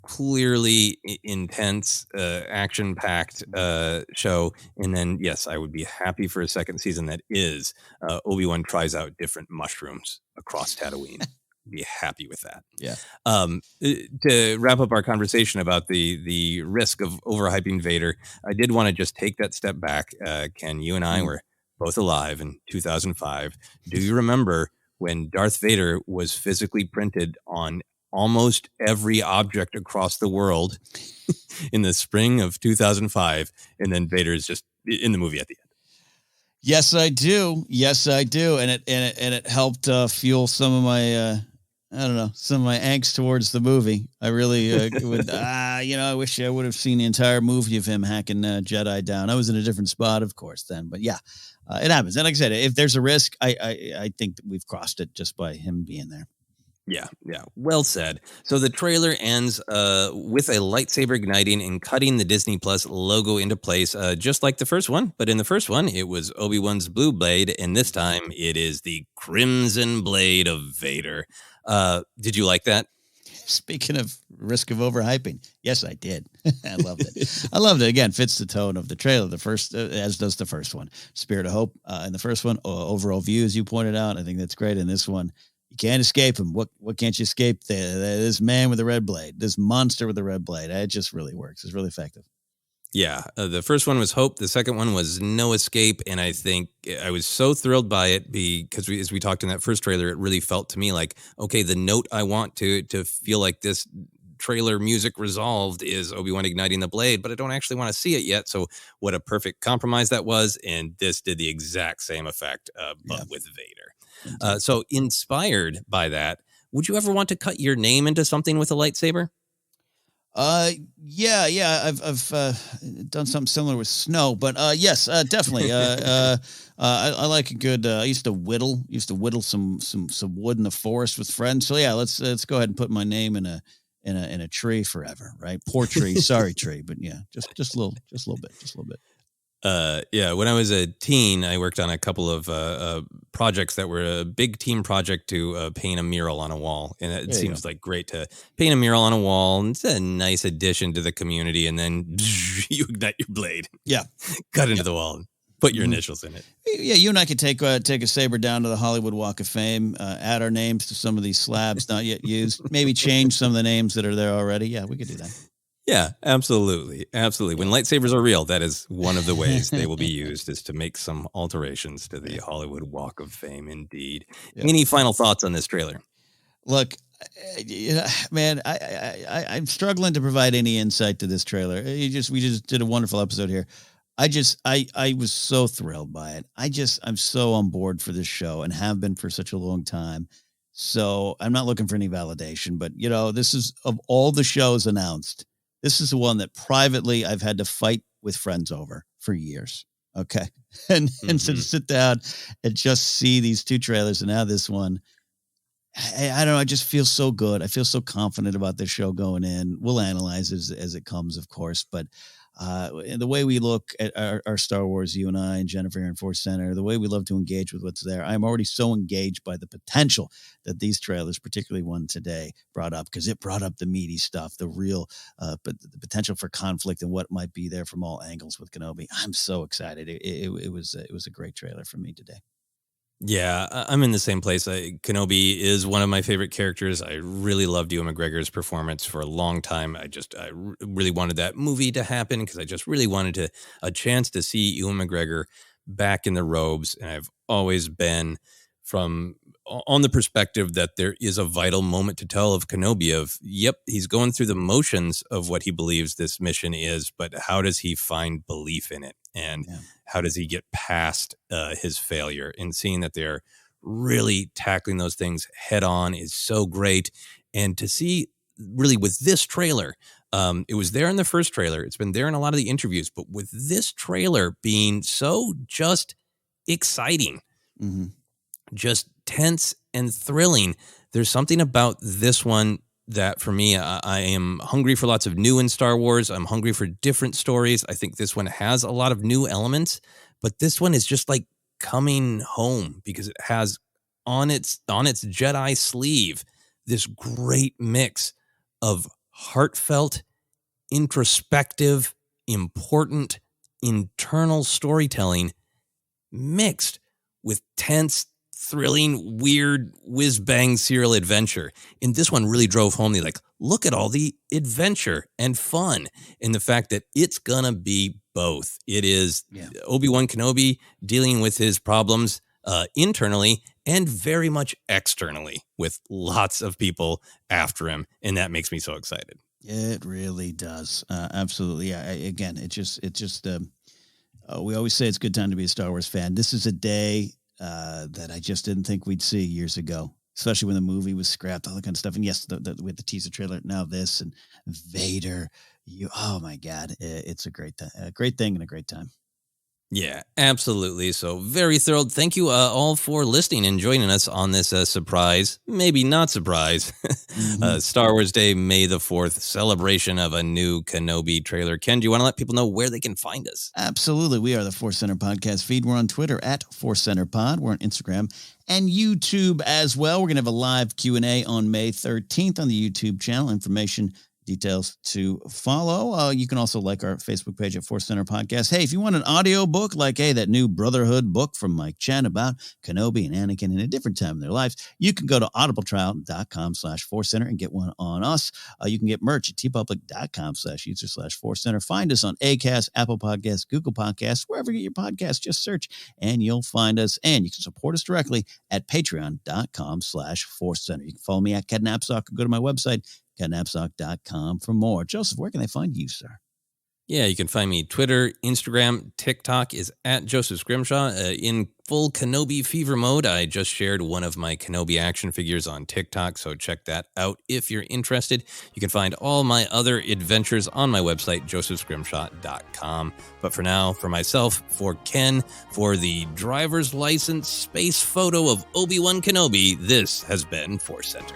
clearly intense, action packed show, and then yes, I would be happy for a second season that is Obi-Wan tries out different mushrooms across Tatooine. Be happy with that. To wrap up our conversation about the risk of overhyping Vader, I did want to just take that step back. Ken, you and I were both alive in 2005. Do you remember when Darth Vader was physically printed on almost every object across the world in the spring of 2005, and then Vader is just in the movie at the end. Yes, I do. Yes, I do. And it helped fuel some of my some of my angst towards the movie. I really would I wish I would have seen the entire movie of him hacking Jedi down. I was in a different spot, of course, then. But yeah, it happens. And like I said, if there's a risk, I think that we've crossed it just by him being there. Yeah. Well said. So the trailer ends with a lightsaber igniting and cutting the Disney Plus logo into place, just like the first one. But in the first one, it was Obi-Wan's blue blade, and this time it is the crimson blade of Vader. Did you like that? Speaking of risk of overhyping, yes, I did. I loved it. I loved it. Again, fits the tone of the trailer. The first, as does the first one. Spirit of Hope in the first one. Overall view, as you pointed out, I think that's great. In this one, you can't escape him. What can't you escape? This man with a red blade, this monster with a red blade. It just really works. It's really effective. Yeah, the first one was Hope. The second one was No Escape, and I think I was so thrilled by it because as we talked in that first trailer, it really felt to me like, okay, the note I want to feel like this trailer music resolved is Obi-Wan igniting the blade, but I don't actually want to see it yet. So what a perfect compromise that was, and this did the exact same effect, but with Vader. So inspired by that, would you ever want to cut your name into something with a lightsaber? Yeah. I've done something similar with snow, but yes, definitely. I like a good. I used to whittle some wood in the forest with friends. So yeah, let's go ahead and put my name in a tree forever, right? Poor tree, sorry tree, but yeah, just a little bit. Yeah, when I was a teen, I worked on a couple of projects that were a big team project to paint a mural on a wall. And it seems like great to paint a mural on a wall. And it's a nice addition to the community. And then you ignite your blade. Yeah. Cut into the wall and put your initials in it. Yeah, you and I could take a saber down to the Hollywood Walk of Fame, add our names to some of these slabs not yet used, maybe change some of the names that are there already. Yeah, we could do that. Yeah, absolutely. When lightsabers are real, that is one of the ways they will be used, is to make some alterations to the Hollywood Walk of Fame, indeed. Yeah. Any final thoughts on this trailer? Look, man, I'm struggling to provide any insight to this trailer. We just did a wonderful episode here. I was so thrilled by it. I'm so on board for this show and have been for such a long time. So I'm not looking for any validation, but this is, of all the shows announced, this is the one that privately I've had to fight with friends over for years. Okay. And to sit down and just see these two trailers and now this one, I don't know. I just feel so good. I feel so confident about this show going in. We'll analyze it as it comes, of course, but the way we look at our Star Wars, you and I and Jennifer here in ForceCenter, the way we love to engage with what's there, I'm already so engaged by the potential that these trailers, particularly one today, brought up, because it brought up the meaty stuff, the real, but the potential for conflict and what might be there from all angles with Kenobi. I'm so excited. It was a great trailer for me today. Yeah, I'm in the same place. Kenobi is one of my favorite characters. I really loved Ewan McGregor's performance for a long time. I really wanted that movie to happen because I just really wanted a chance to see Ewan McGregor back in the robes. And I've always been on the perspective that there is a vital moment to tell of Kenobi of, yep, he's going through the motions of what he believes this mission is, but how does he find belief in it? And how does he get past his failure? And seeing that they're really tackling those things head on is so great. And to see really with this trailer, it was there in the first trailer. It's been there in a lot of the interviews, but with this trailer being so just exciting, just tense and thrilling, there's something about this one that for me, I am hungry for lots of new in Star Wars. I'm hungry for different stories. I think this one has a lot of new elements, but this one is just like coming home because it has on its Jedi sleeve this great mix of heartfelt, introspective, important, internal storytelling mixed with tense, thrilling, weird, whiz-bang serial adventure. And this one really drove home look at all the adventure and fun and the fact that it's gonna be both. It is Obi-Wan Kenobi dealing with his problems internally and very much externally, with lots of people after him. And that makes me so excited. It really does. Absolutely. Yeah. We always say it's a good time to be a Star Wars fan. This is a day that I just didn't think we'd see years ago, especially when the movie was scrapped, all that kind of stuff. And yes, with the teaser trailer, now this and Vader. Oh my God, it's a great thing and a great time. Yeah, absolutely. So very thrilled. Thank you all for listening and joining us on this surprise, maybe not surprise, Star Wars Day, May the 4th celebration of a new Kenobi trailer. Ken, do you want to let people know where they can find us? Absolutely. We are the Force Center Podcast feed. We're on Twitter at Force Center Pod. We're on Instagram and YouTube as well. We're going to have a live Q&A on May 13th on the YouTube channel. Information, details to follow. You can also like our Facebook page at Force Center Podcast. Hey, if you want an audio book like, that new Brotherhood book from Mike Chen about Kenobi and Anakin in a different time in their lives, you can go to audibletrial.com/ForceCenter and get one on us. You can get merch at tpublic.com/user/ForceCenter. Find us on Acast, Apple Podcasts, Google Podcasts, wherever you get your podcasts, just search and you'll find us. And you can support us directly at patreon.com/ForceCenter. You can follow me at Ken Napzok or go to my website, KenNapzok.com for more. Joseph, where can they find you, sir? Yeah, you can find me Twitter, Instagram, TikTok is at Joseph Scrimshaw. In full Kenobi fever mode, I just shared one of my Kenobi action figures on TikTok, so check that out if you're interested. You can find all my other adventures on my website, josephscrimshaw.com. But for now, for myself, for Ken, for the driver's license space photo of Obi-Wan Kenobi, this has been Force Center.